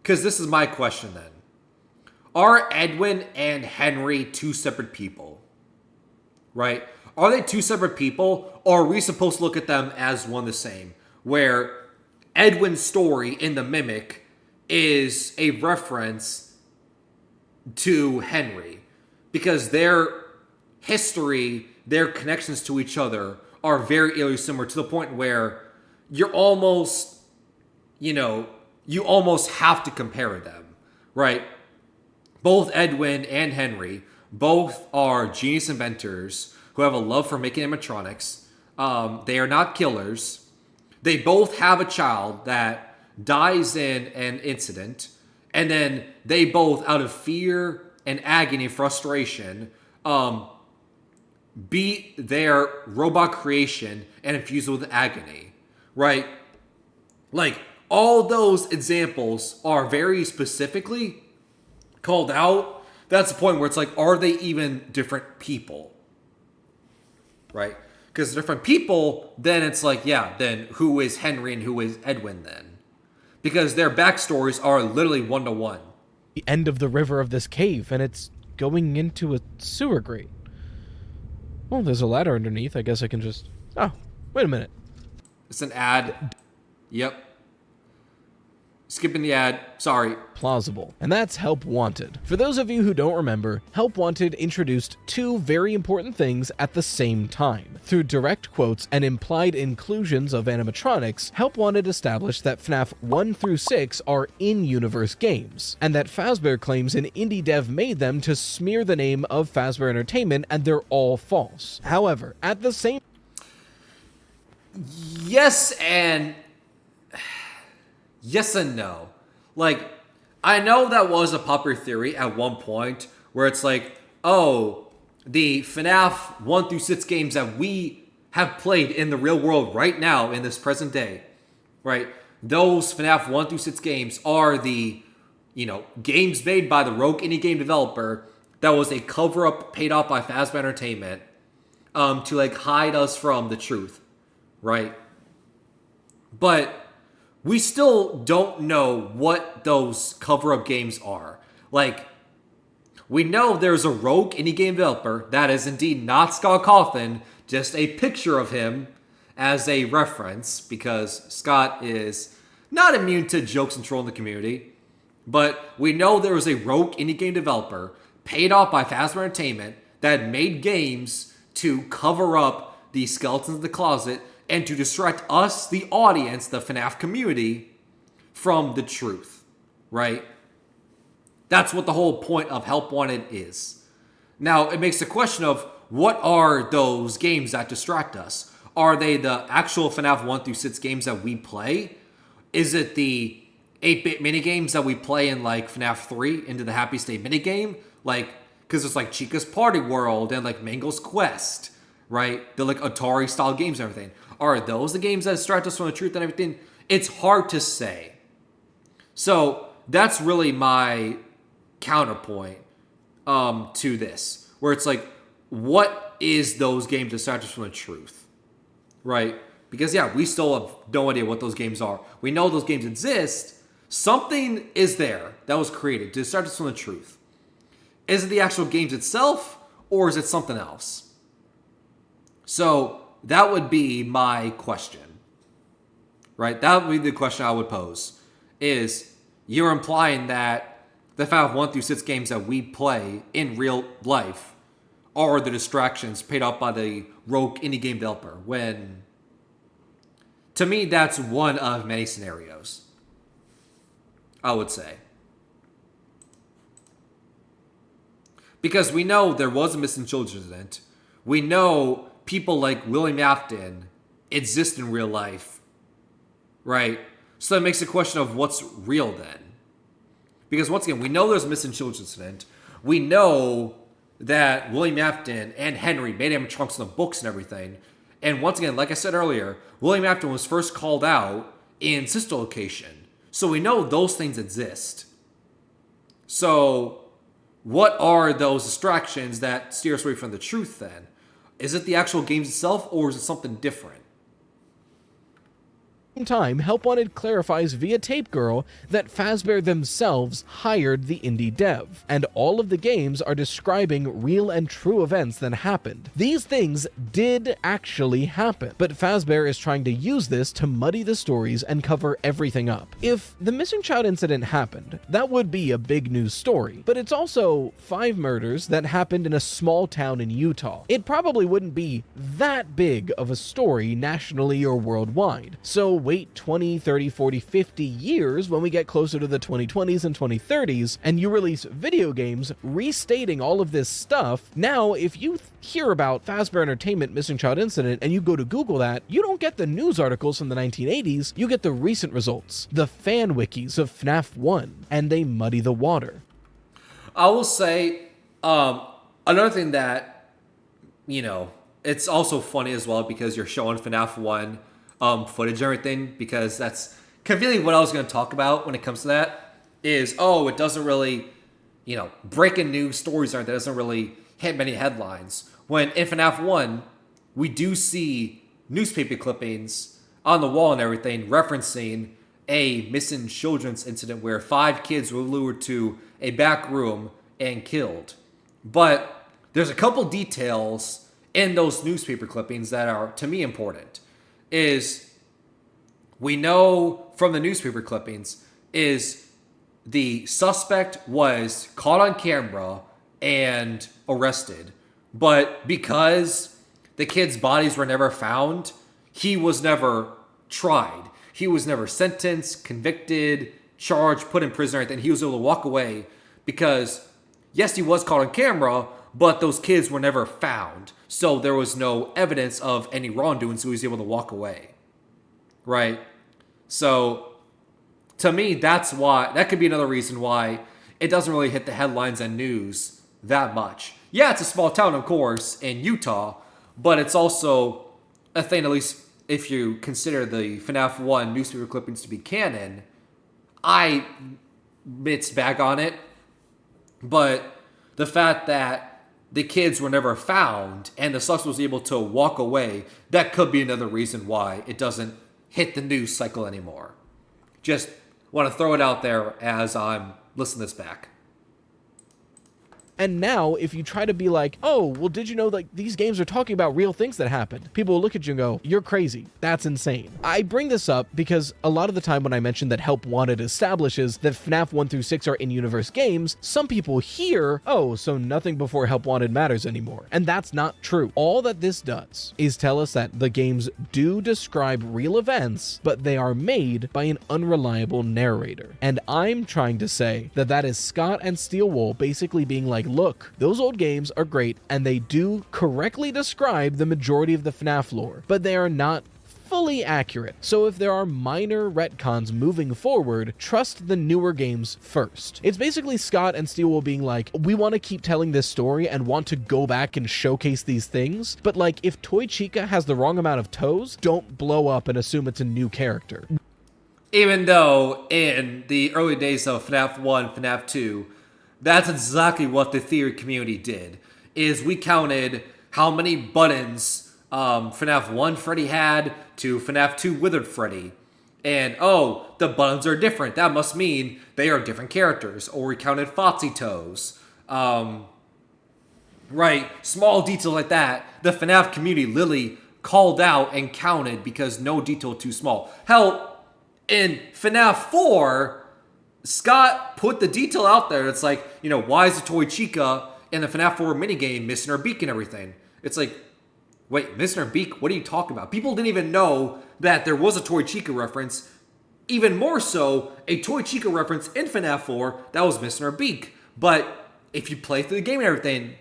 Speaker 1: Because this is my question then. Are Edwin and Henry two separate people? Right? Are they two separate people, or are we supposed to look at them as one the same? Where Edwin's story in the Mimic is a reference to Henry, because their history, their connections to each other are very eerily similar, to the point where you're almost, you almost have to compare them, right? Both Edwin and Henry, both are genius inventors who have a love for making animatronics. They are not killers. They both have a child that dies in an incident, and then they both, out of fear and agony and frustration, beat their robot creation and infuse it with agony, right? Like, all those examples are very specifically called out. That's the point where it's like, are they even different people? Right? Because different people, then it's like, yeah, then who is Henry and who is Edwin then? Because their backstories are literally one-to-one.
Speaker 2: the end of the river of this cave, and it's going into a sewer grate. Well, there's a ladder underneath. I guess I can just... Oh, wait a minute.
Speaker 1: It's an ad. Yep. Skipping the ad. Sorry.
Speaker 2: Plausible. And that's Help Wanted. For those of you who don't remember, Help Wanted introduced two very important things at the same time. Through direct quotes and implied inclusions of animatronics, Help Wanted established that FNAF 1 through 6 are in-universe games, and that Fazbear claims an indie dev made them to smear the name of Fazbear Entertainment, and they're all false. However, at the same...
Speaker 1: Yes and no. Like, I know that was a popular theory at one point where it's like, oh, the FNAF 1 through 6 games that we have played in the real world right now in this present day, right? Those FNAF 1 through 6 games are the, games made by the rogue indie game developer that was a cover-up paid off by Fazbear Entertainment to, hide us from the truth, right? But we still don't know what those cover-up games are. We know there's a rogue indie game developer that is indeed not Scott Cawthon, just a picture of him as a reference, because Scott is not immune to jokes and trolling the community. But we know there was a rogue indie game developer paid off by Fazbear Entertainment that made games to cover up the skeletons in the closet and to distract us, the audience, the FNAF community, from the truth, right? That's what the whole point of Help Wanted is. Now, it makes the question of, what are those games that distract us? Are they the actual FNAF 1 through 6 games that we play? Is it the 8-bit minigames that we play in, FNAF 3 into the Happy State minigame? Because it's Chica's Party World and, Mango's Quest, right? The, Atari-style games and everything. Are those the games that distract us from the truth and everything? It's hard to say. So that's really my counterpoint to this, where it's what is those games that distract us from the truth, right? Because we still have no idea what those games are. We know those games exist. Something is there that was created to distract us from the truth. Is it the actual games itself, or is it something else? So that would be my question, right? That would be the question I would pose, is you're implying that the FNAF 1 through 6 games that we play in real life are the distractions paid off by the rogue indie game developer, when To me, that's one of many scenarios, I would say. Because we know there was a missing children incident. We know people like William Afton exist in real life, right? So that makes the question of what's real then. Because once again, we know there's a missing children incident. We know that William Afton and Henry made animatronics in the books and everything. And once again, like I said earlier, William Afton was first called out in Sister Location. So we know those things exist. So what are those distractions that steer us away from the truth then? Is it the actual games itself, or is it something different?
Speaker 2: Time, Help Wanted clarifies via Tape Girl that Fazbear themselves hired the indie dev, and all of the games are describing real and true events that happened. These things did actually happen, but Fazbear is trying to use this to muddy the stories and cover everything up. If the missing child incident happened, that would be a big news story, but it's also 5 murders that happened in a small town in Utah. It probably wouldn't be that big of a story nationally or worldwide, so wait 20, 30, 40, 50 years when we get closer to the 2020s and 2030s, and you release video games restating all of this stuff. Now, if you hear about Fazbear Entertainment missing child incident and you go to Google that, you don't get the news articles from the 1980s, you get the recent results, the fan wikis of FNAF 1, and they muddy the water.
Speaker 1: I will say, another thing that, it's also funny as well because you're showing FNAF 1 footage and everything, because that's conveniently what I was going to talk about when it comes to that is, it doesn't really, breaking news stories aren't, that doesn't really hit many headlines. When in FNAF 1, we do see newspaper clippings on the wall and everything referencing a missing children's incident where 5 kids were lured to a back room and killed. But there's a couple details in those newspaper clippings that are, to me, important. Is we know from the newspaper clippings is the suspect was caught on camera and arrested, but because the kids' bodies were never found, he was never tried. He was never sentenced, convicted, charged, put in prison or anything. He was able to walk away because, yes, he was caught on camera, but those kids were never found. So there was no evidence of any wrongdoing, so he was able to walk away. Right? So, to me, that could be another reason why it doesn't really hit the headlines and news that much. Yeah, it's a small town, of course, in Utah, but it's also a thing, at least if you consider the FNAF 1 newspaper clippings to be canon. I mixed back on it, but the fact that the kids were never found and the suspect was able to walk away, that could be another reason why it doesn't hit the news cycle anymore. Just want to throw it out there as I'm listening to this back.
Speaker 2: And now, if you try to be like, oh, well, did you know like these games are talking about real things that happened? People will look at you and go, you're crazy. That's insane. I bring this up because a lot of the time when I mention that Help Wanted establishes that FNAF 1 through 6 are in-universe games, some people hear, oh, so nothing before Help Wanted matters anymore. And that's not true. All that this does is tell us that the games do describe real events, but they are made by an unreliable narrator. And I'm trying to say that that is Scott and Steelwool basically being like, look, those old games are great and they do correctly describe the majority of the FNAF lore, but they are not fully accurate. So if there are minor retcons moving forward, trust the newer games first. It's basically Scott and Steelwool being like, we want to keep telling this story and want to go back and showcase these things, but like if Toy Chica has the wrong amount of toes, don't blow up and assume it's a new character.
Speaker 1: Even though in the early days of FNAF 1, FNAF 2, that's exactly what the theory community did, is we counted how many buttons FNAF 1 Freddy had to FNAF 2 Withered Freddy. And, the buttons are different. That must mean they are different characters. Or we counted Foxy toes. Right, small details like that. The FNAF community literally called out and counted because no detail too small. Hell, in FNAF 4... Scott put the detail out there. It's like, why is the Toy Chica in the FNAF 4 minigame missing her beak and everything? It's like, Wait, Mr. Beak, what are you talking about? People didn't even know that there was a Toy Chica reference. Even more so, a Toy Chica reference in FNAF 4 that was Mr. Beak. But if you play through the game and everything,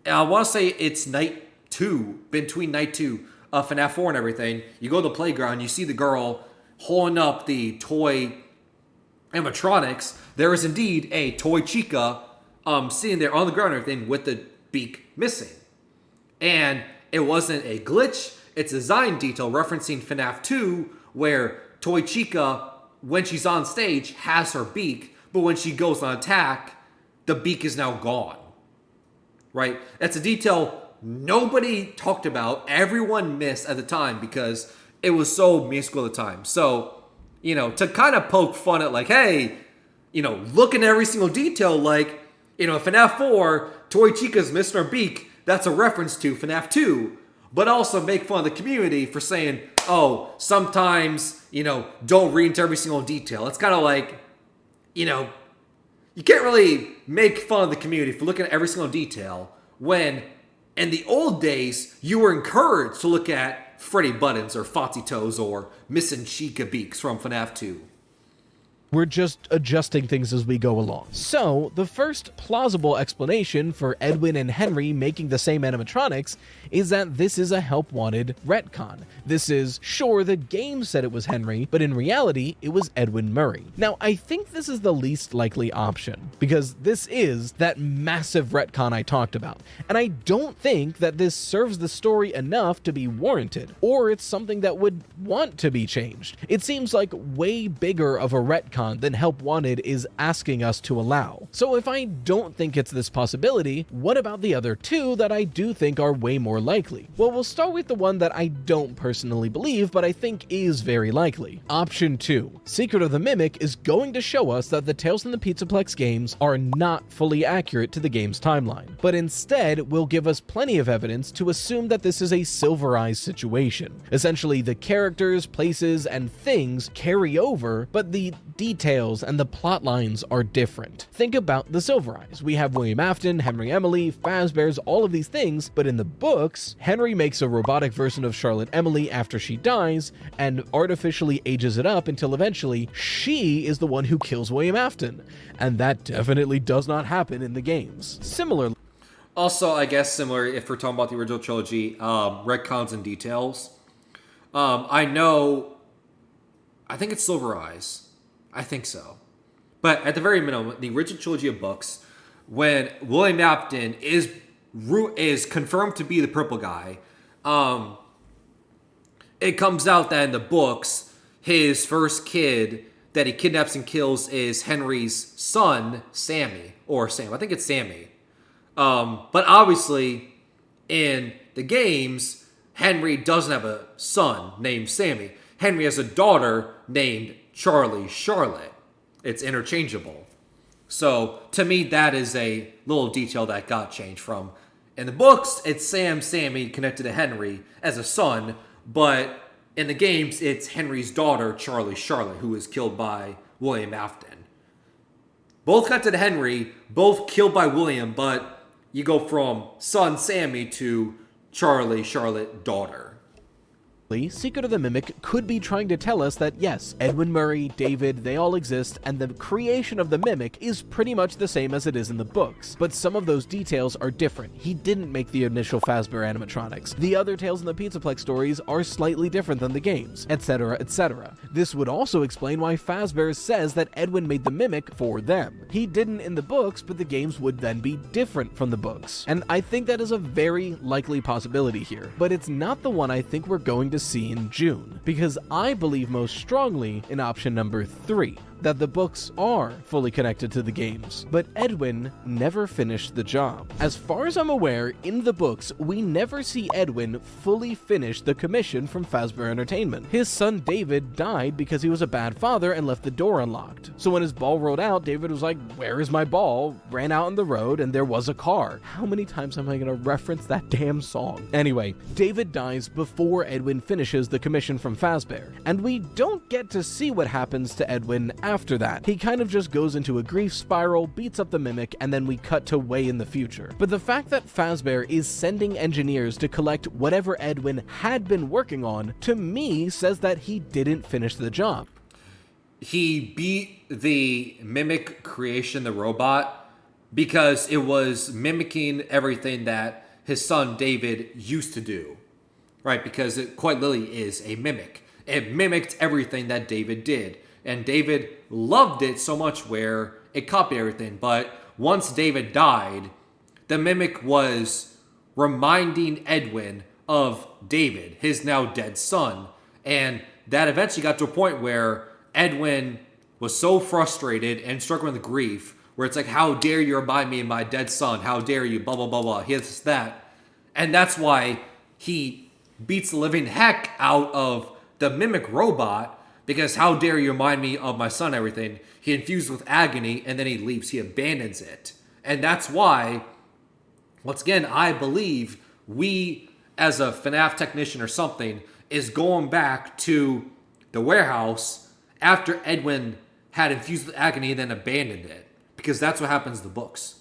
Speaker 1: I want to say it's night 2, between night 2 of FNAF 4 and everything, you go to the playground, you see the girl holding up the toy animatronics. There is indeed a Toy Chica sitting there on the ground and everything with the beak missing. And it wasn't a glitch, it's a design detail referencing FNAF 2 where Toy Chica, when she's on stage, has her beak, but when she goes on attack, the beak is now gone. Right? That's a detail nobody talked about, everyone missed at the time because it was so minuscule at the time. So, to kind of poke fun at like, hey, look at every single detail, like, FNAF 4, Toy Chica's Mr. Beak, that's a reference to FNAF 2. But also make fun of the community for saying, oh, sometimes, don't read into every single detail. It's kind of like, you can't really make fun of the community for looking at every single detail when in the old days, you were encouraged to look at Freddy Buttons or Foxy Toes or Missing Chica Beaks from FNAF 2.
Speaker 2: We're just adjusting things as we go along. So, the first plausible explanation for Edwin and Henry making the same animatronics is that this is a help wanted retcon. This is, sure, the game said it was Henry, but in reality, it was Edwin Murray. Now, I think this is the least likely option, because this is that massive retcon I talked about, and I don't think that this serves the story enough to be warranted, or it's something that would want to be changed. It seems like way bigger of a retcon than Help Wanted is asking us to allow. So if I don't think it's this possibility, what about the other two that I do think are way more likely? Well, we'll start with the one that I don't personally believe, but I think is very likely. Option 2. Secret of the Mimic is going to show us that the Tales from the Pizzaplex games are not fully accurate to the game's timeline, but instead will give us plenty of evidence to assume that this is a Silver Eyes situation. Essentially, the characters, places, and things carry over, but the details and the plot lines are different. Think about the Silver Eyes. We have William Afton, Henry Emily, Fazbear's, all of these things, but in the books, Henry makes a robotic version of Charlotte Emily after she dies and artificially ages it up until eventually she is the one who kills William Afton. And that definitely does not happen in the games. Similarly,
Speaker 1: also, I guess similar, if we're talking about the original trilogy, retcons and details. I think it's Silver Eyes. I think so. But at the very minimum, the original trilogy of books, when William Afton is confirmed to be the purple guy, it comes out that in the books, his first kid that he kidnaps and kills is Henry's son, Sammy. Or Sam. I think it's Sammy. But obviously, in the games, Henry doesn't have a son named Sammy. Henry has a daughter named Charlotte. It's interchangeable. So, to me, that is a little detail that got changed from. In the books, it's Sammy connected to Henry as a son, but in the games, it's Henry's daughter, Charlotte, who is killed by William Afton. Both connected to Henry, both killed by William, but you go from son Sammy to Charlotte, daughter.
Speaker 2: Secret of the Mimic could be trying to tell us that yes, Edwin Murray, David, they all exist, and the creation of the Mimic is pretty much the same as it is in the books, but some of those details are different. He didn't make the initial Fazbear animatronics. The other Tales in the Pizzaplex stories are slightly different than the games, etc., etc. This would also explain why Fazbear says that Edwin made the Mimic for them. He didn't in the books, but the games would then be different from the books. And I think that is a very likely possibility here, but it's not the one I think we're going to see in June, because I believe most strongly in option number 3, that the books are fully connected to the games, but Edwin never finished the job. As far as I'm aware, in the books, we never see Edwin fully finish the commission from Fazbear Entertainment. His son David died because he was a bad father and left the door unlocked. So when his ball rolled out, David was like, "Where is my ball?" Ran out on the road and there was a car. How many times am I going to reference that damn song? Anyway, David dies before Edwin finishes the commission from Fazbear, and we don't get to see what happens to Edwin after that. He kind of just goes into a grief spiral, beats up the Mimic, and then we cut to way in the future. But the fact that Fazbear is sending engineers to collect whatever Edwin had been working on, to me says that he didn't finish the job.
Speaker 1: He beat the Mimic creation, the robot, because it was mimicking everything that his son David used to do, right? Because it quite literally is a mimic. It mimicked everything that David did. And David loved it so much where it copied everything. But once David died, the Mimic was reminding Edwin of David, his now dead son. And that eventually got to a point where Edwin was so frustrated and struggling with grief, where it's like, how dare you remind me of my dead son? How dare you? Blah, blah, blah, blah. Here's that. And that's why he beats the living heck out of the Mimic robot, because how dare you remind me of my son, everything. He infused with agony, and then he leaves. He abandons it. And that's why, once again, I believe we, as a FNAF technician or something, is going back to the warehouse after Edwin had infused with agony and then abandoned it. Because that's what happens in the books.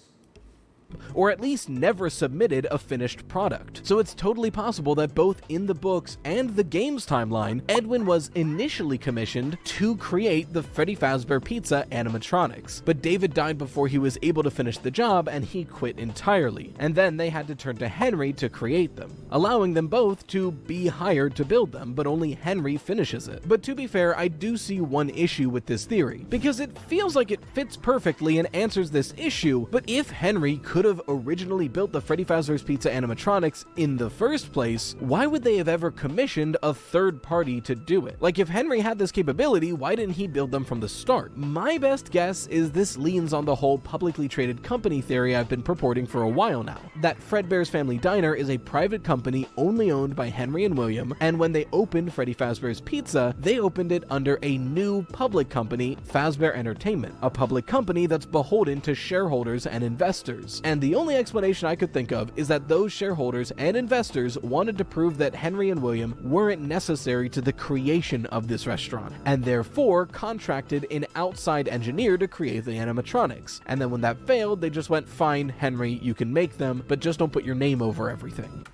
Speaker 2: Or at least never submitted a finished product. So it's totally possible that both in the books and the game's timeline, Edwin was initially commissioned to create the Freddy Fazbear Pizza animatronics. But David died before he was able to finish the job, and he quit entirely. And then they had to turn to Henry to create them, allowing them both to be hired to build them, but only Henry finishes it. But to be fair, I do see one issue with this theory, because it feels like it fits perfectly and answers this issue, but if Henry could have originally built the Freddy Fazbear's Pizza animatronics in the first place, why would they have ever commissioned a third party to do it? Like, if Henry had this capability, why didn't he build them from the start? My best guess is this leans on the whole publicly traded company theory I've been purporting for a while now, that Fredbear's Family Diner is a private company only owned by Henry and William, and when they opened Freddy Fazbear's Pizza, they opened it under a new public company, Fazbear Entertainment, a public company that's beholden to shareholders and investors. And the only explanation I could think of is that those shareholders and investors wanted to prove that Henry and William weren't necessary to the creation of this restaurant, and therefore contracted an outside engineer to create the animatronics. And then when that failed, they just went, fine, Henry, you can make them, but just don't put your name over everything.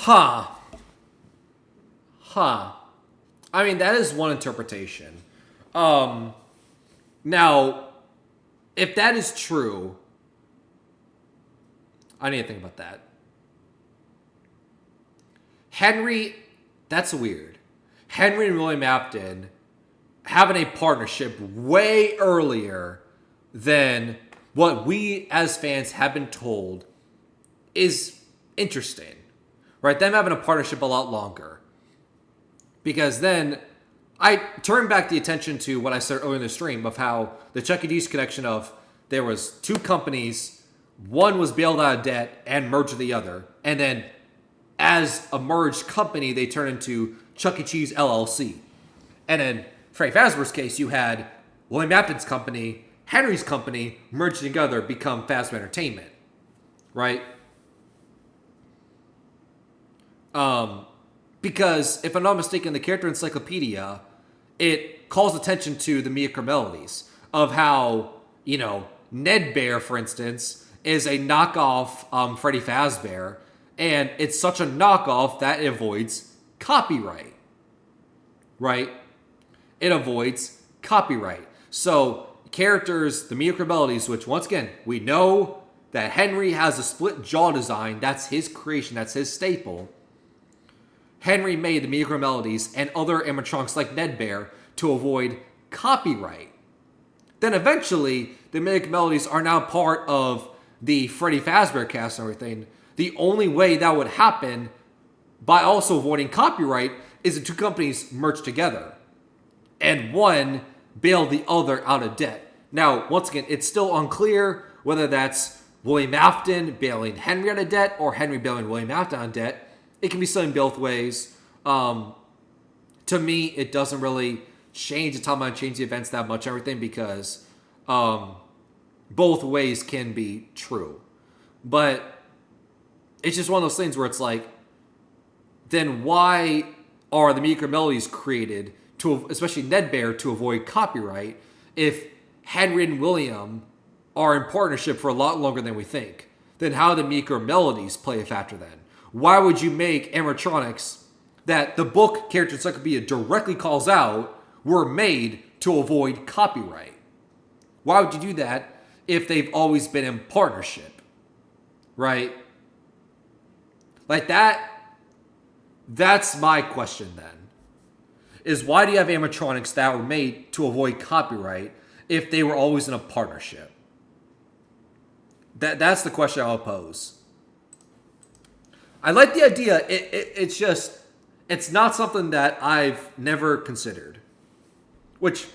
Speaker 1: I mean, that is one interpretation. Now, if that is true, I need to think about that. Henry, that's weird. Henry and William Afton having a partnership way earlier than what we as fans have been told is interesting, right? Them having a partnership a lot longer. Because then I turn back the attention to what I said earlier in the stream of how the Chuck E. Cheese connection of there was two companies, one was bailed out of debt and merged with the other. And then as a merged company, they turned into Chuck E. Cheese LLC. And in Freddy Fazbear's case, you had William Afton's company, Henry's company, merged together, become Fazbear Entertainment. Right? Because, if I'm not mistaken, the character encyclopedia, it calls attention to the Mia Melodies of how, you know, Ned Bear, for instance, is a knockoff Freddy Fazbear, and it's such a knockoff that it avoids copyright. Right? It avoids copyright. So, characters, the Mia Melodies, which, once again, we know that Henry has a split jaw design, that's his creation, that's his staple. Henry made the Mia Melodies and other animatronics like Ned Bear to avoid copyright. Then eventually, the Mia Melodies are now part of the Freddy Fazbear cast and everything. The only way that would happen, by also avoiding copyright, is the two companies merge together. And one bail the other out of debt. Now, once again, it's still unclear whether that's William Afton bailing Henry out of debt or Henry bailing William Afton out of debt. It can be seen both ways. To me, it doesn't really change the timeline, change the events that much, everything, because both ways can be true. But it's just one of those things where it's like, then why are the Mia Melodies created especially Ned Bear, to avoid copyright if Henry and William are in partnership for a lot longer than we think? Then how did Micro Melodies play a factor then? Why would you make animatronics that the book Character Encyclopedia directly calls out were made to avoid copyright? Why would you do that if they've always been in partnership? Right? Like that's my question then. Is why do you have animatronics that were made to avoid copyright if they were always in a partnership? That's the question I'll pose. I like the idea. It's not something that I've never considered, which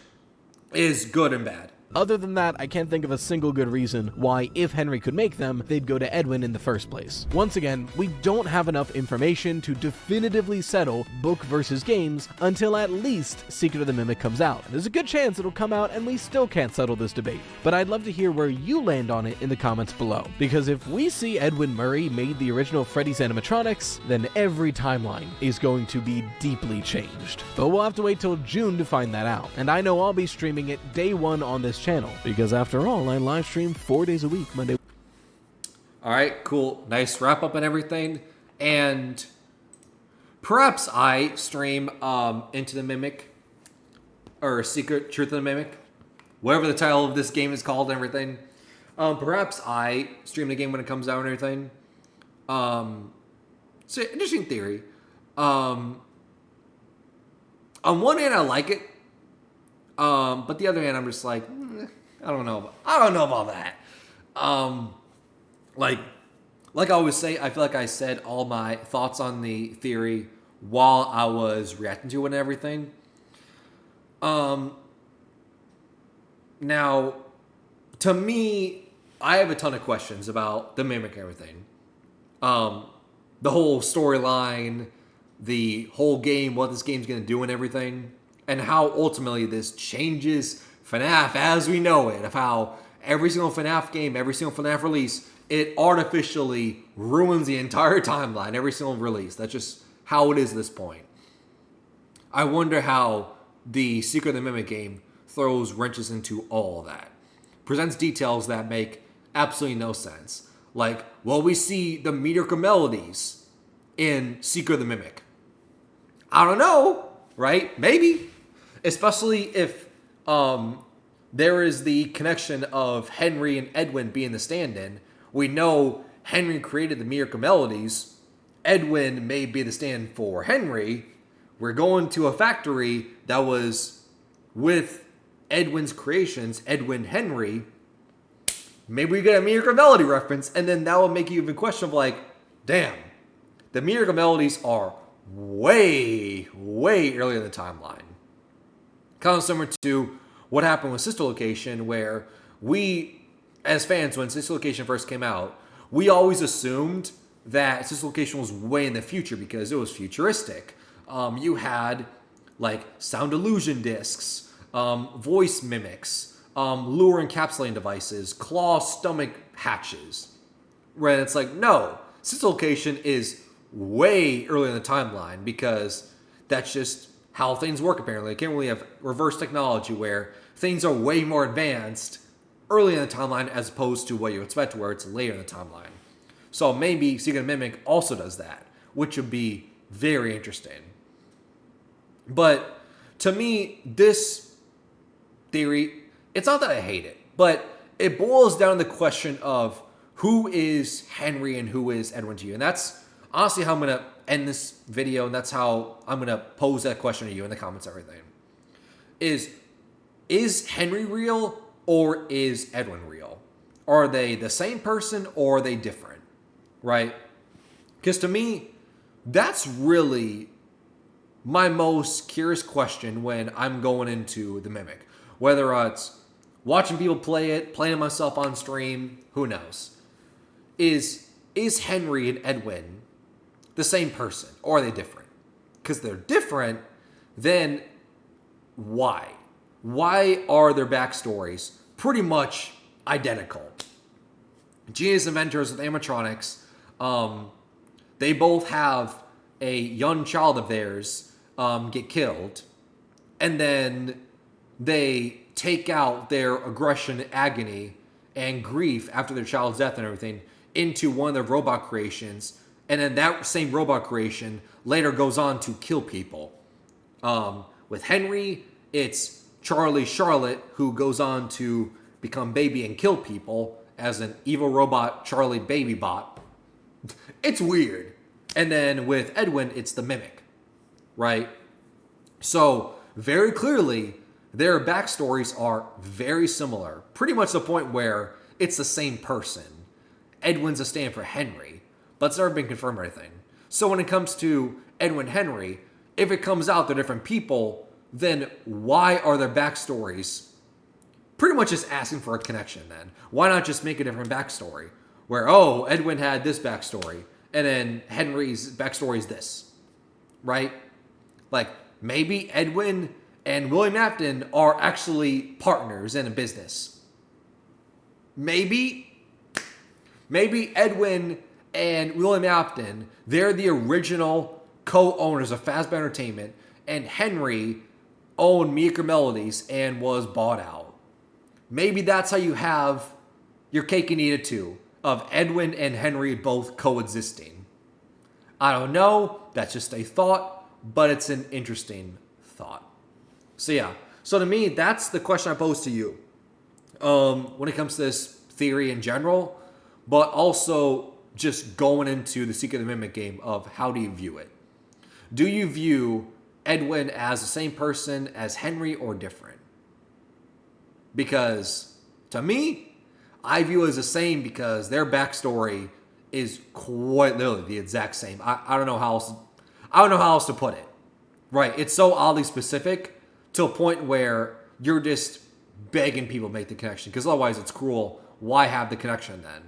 Speaker 1: is good and bad.
Speaker 2: Other than that, I can't think of a single good reason why, if Henry could make them, they'd go to Edwin in the first place. Once again, we don't have enough information to definitively settle book versus games until at least Secret of the Mimic comes out. There's a good chance it'll come out and we still can't settle this debate, but I'd love to hear where you land on it in the comments below. Because if we see Edwin Murray made the original Freddy's animatronics, then every timeline is going to be deeply changed. But we'll have to wait till June to find that out, and I know I'll be streaming it day one on this channel, because after all, I live stream 4 days a week, Monday.
Speaker 1: All right, cool. Nice wrap up and everything. And perhaps I stream Into the Mimic or Secret Truth of the Mimic, whatever the title of this game is called and everything. Perhaps I stream the game when it comes out and everything. So interesting theory. On one hand, I like it. But the other hand, I'm just like, I don't know about that. Like I always say, I feel like I said all my thoughts on the theory while I was reacting to it and everything. Now, to me, I have a ton of questions about the Mimic and everything. The whole storyline, the whole game, what this game's going to do and everything, and how ultimately this changes FNAF as we know it, of how every single FNAF game, every single FNAF release, it artificially ruins the entire timeline, every single release. That's just how it is at this point. I wonder how the Secret of the Mimic game throws wrenches into all of that. Presents details that make absolutely no sense. Like, well, we see the Miracle Melodies in Secret of the Mimic. I don't know, right? Maybe. Especially if there is the connection of Henry and Edwin being the stand-in. We know Henry created the Miracle Melodies. Edwin may be the stand for Henry. We're going to a factory that was with Edwin's creations, Edwin Henry. Maybe we get a Miracle Melody reference, and then that will make you even question of like, damn, the Miracle Melodies are way, way earlier in the timeline. Kind of similar to what happened with Sister Location, where we, as fans, when Sister Location first came out, we always assumed that Sister Location was way in the future because it was futuristic. You had like sound illusion discs, voice mimics, lure encapsulating devices, claw stomach hatches. Right? It's like, no, Sister Location is way earlier in the timeline because that's just how things work apparently. You can't really have reverse technology where things are way more advanced early in the timeline as opposed to what you expect where it's later in the timeline. So maybe Secret of the Mimic also does that, which would be very interesting. But to me, this theory, it's not that I hate it, but it boils down to the question of who is Henry and who is Edwin to you. And that's honestly how I'm going to end this video, and that's how I'm going to pose that question to you in the comments and everything. Is Henry real or is Edwin real? Are they the same person or are they different? Right? Because to me, that's really my most curious question when I'm going into the Mimic. Whether it's watching people play it, playing myself on stream, who knows? Is Henry and Edwin the same person or are they different? Because they're different, then why? Why are their backstories pretty much identical? Genius inventors with animatronics, they both have a young child of theirs get killed, and then they take out their aggression, agony, and grief after their child's death and everything into one of their robot creations, and then that same robot creation later goes on to kill people. With Henry, it's Charlie Charlotte who goes on to become Baby and kill people as an evil robot Charlie Baby Bot. It's weird. And then with Edwin, it's the Mimic, right? So very clearly, their backstories are very similar. Pretty much the point where it's the same person. Edwin's a stand for Henry, but it's never been confirmed or anything. So when it comes to Edwin Henry, if it comes out they're different people, then why are their backstories pretty much just asking for a connection then? Why not just make a different backstory? Where, oh, Edwin had this backstory, and then Henry's backstory is this, right? Like, maybe Edwin and William Afton are actually partners in a business. Maybe Edwin and William Afton, they're the original co-owners of Fazbear Entertainment, and Henry owned Meeker Melodies and was bought out. Maybe that's how you have your cake and eat it too, of Edwin and Henry both coexisting. I don't know, that's just a thought, but it's an interesting thought. So yeah, so to me, that's the question I pose to you. When it comes to this theory in general, but also just going into the Secret of the Mimic game of how do you view it? Do you view Edwin as the same person as Henry or different? Because to me, I view it as the same because their backstory is quite literally the exact same. I don't know how else to put it. Right? It's so oddly specific to a point where you're just begging people to make the connection because otherwise it's cruel. Why have the connection then?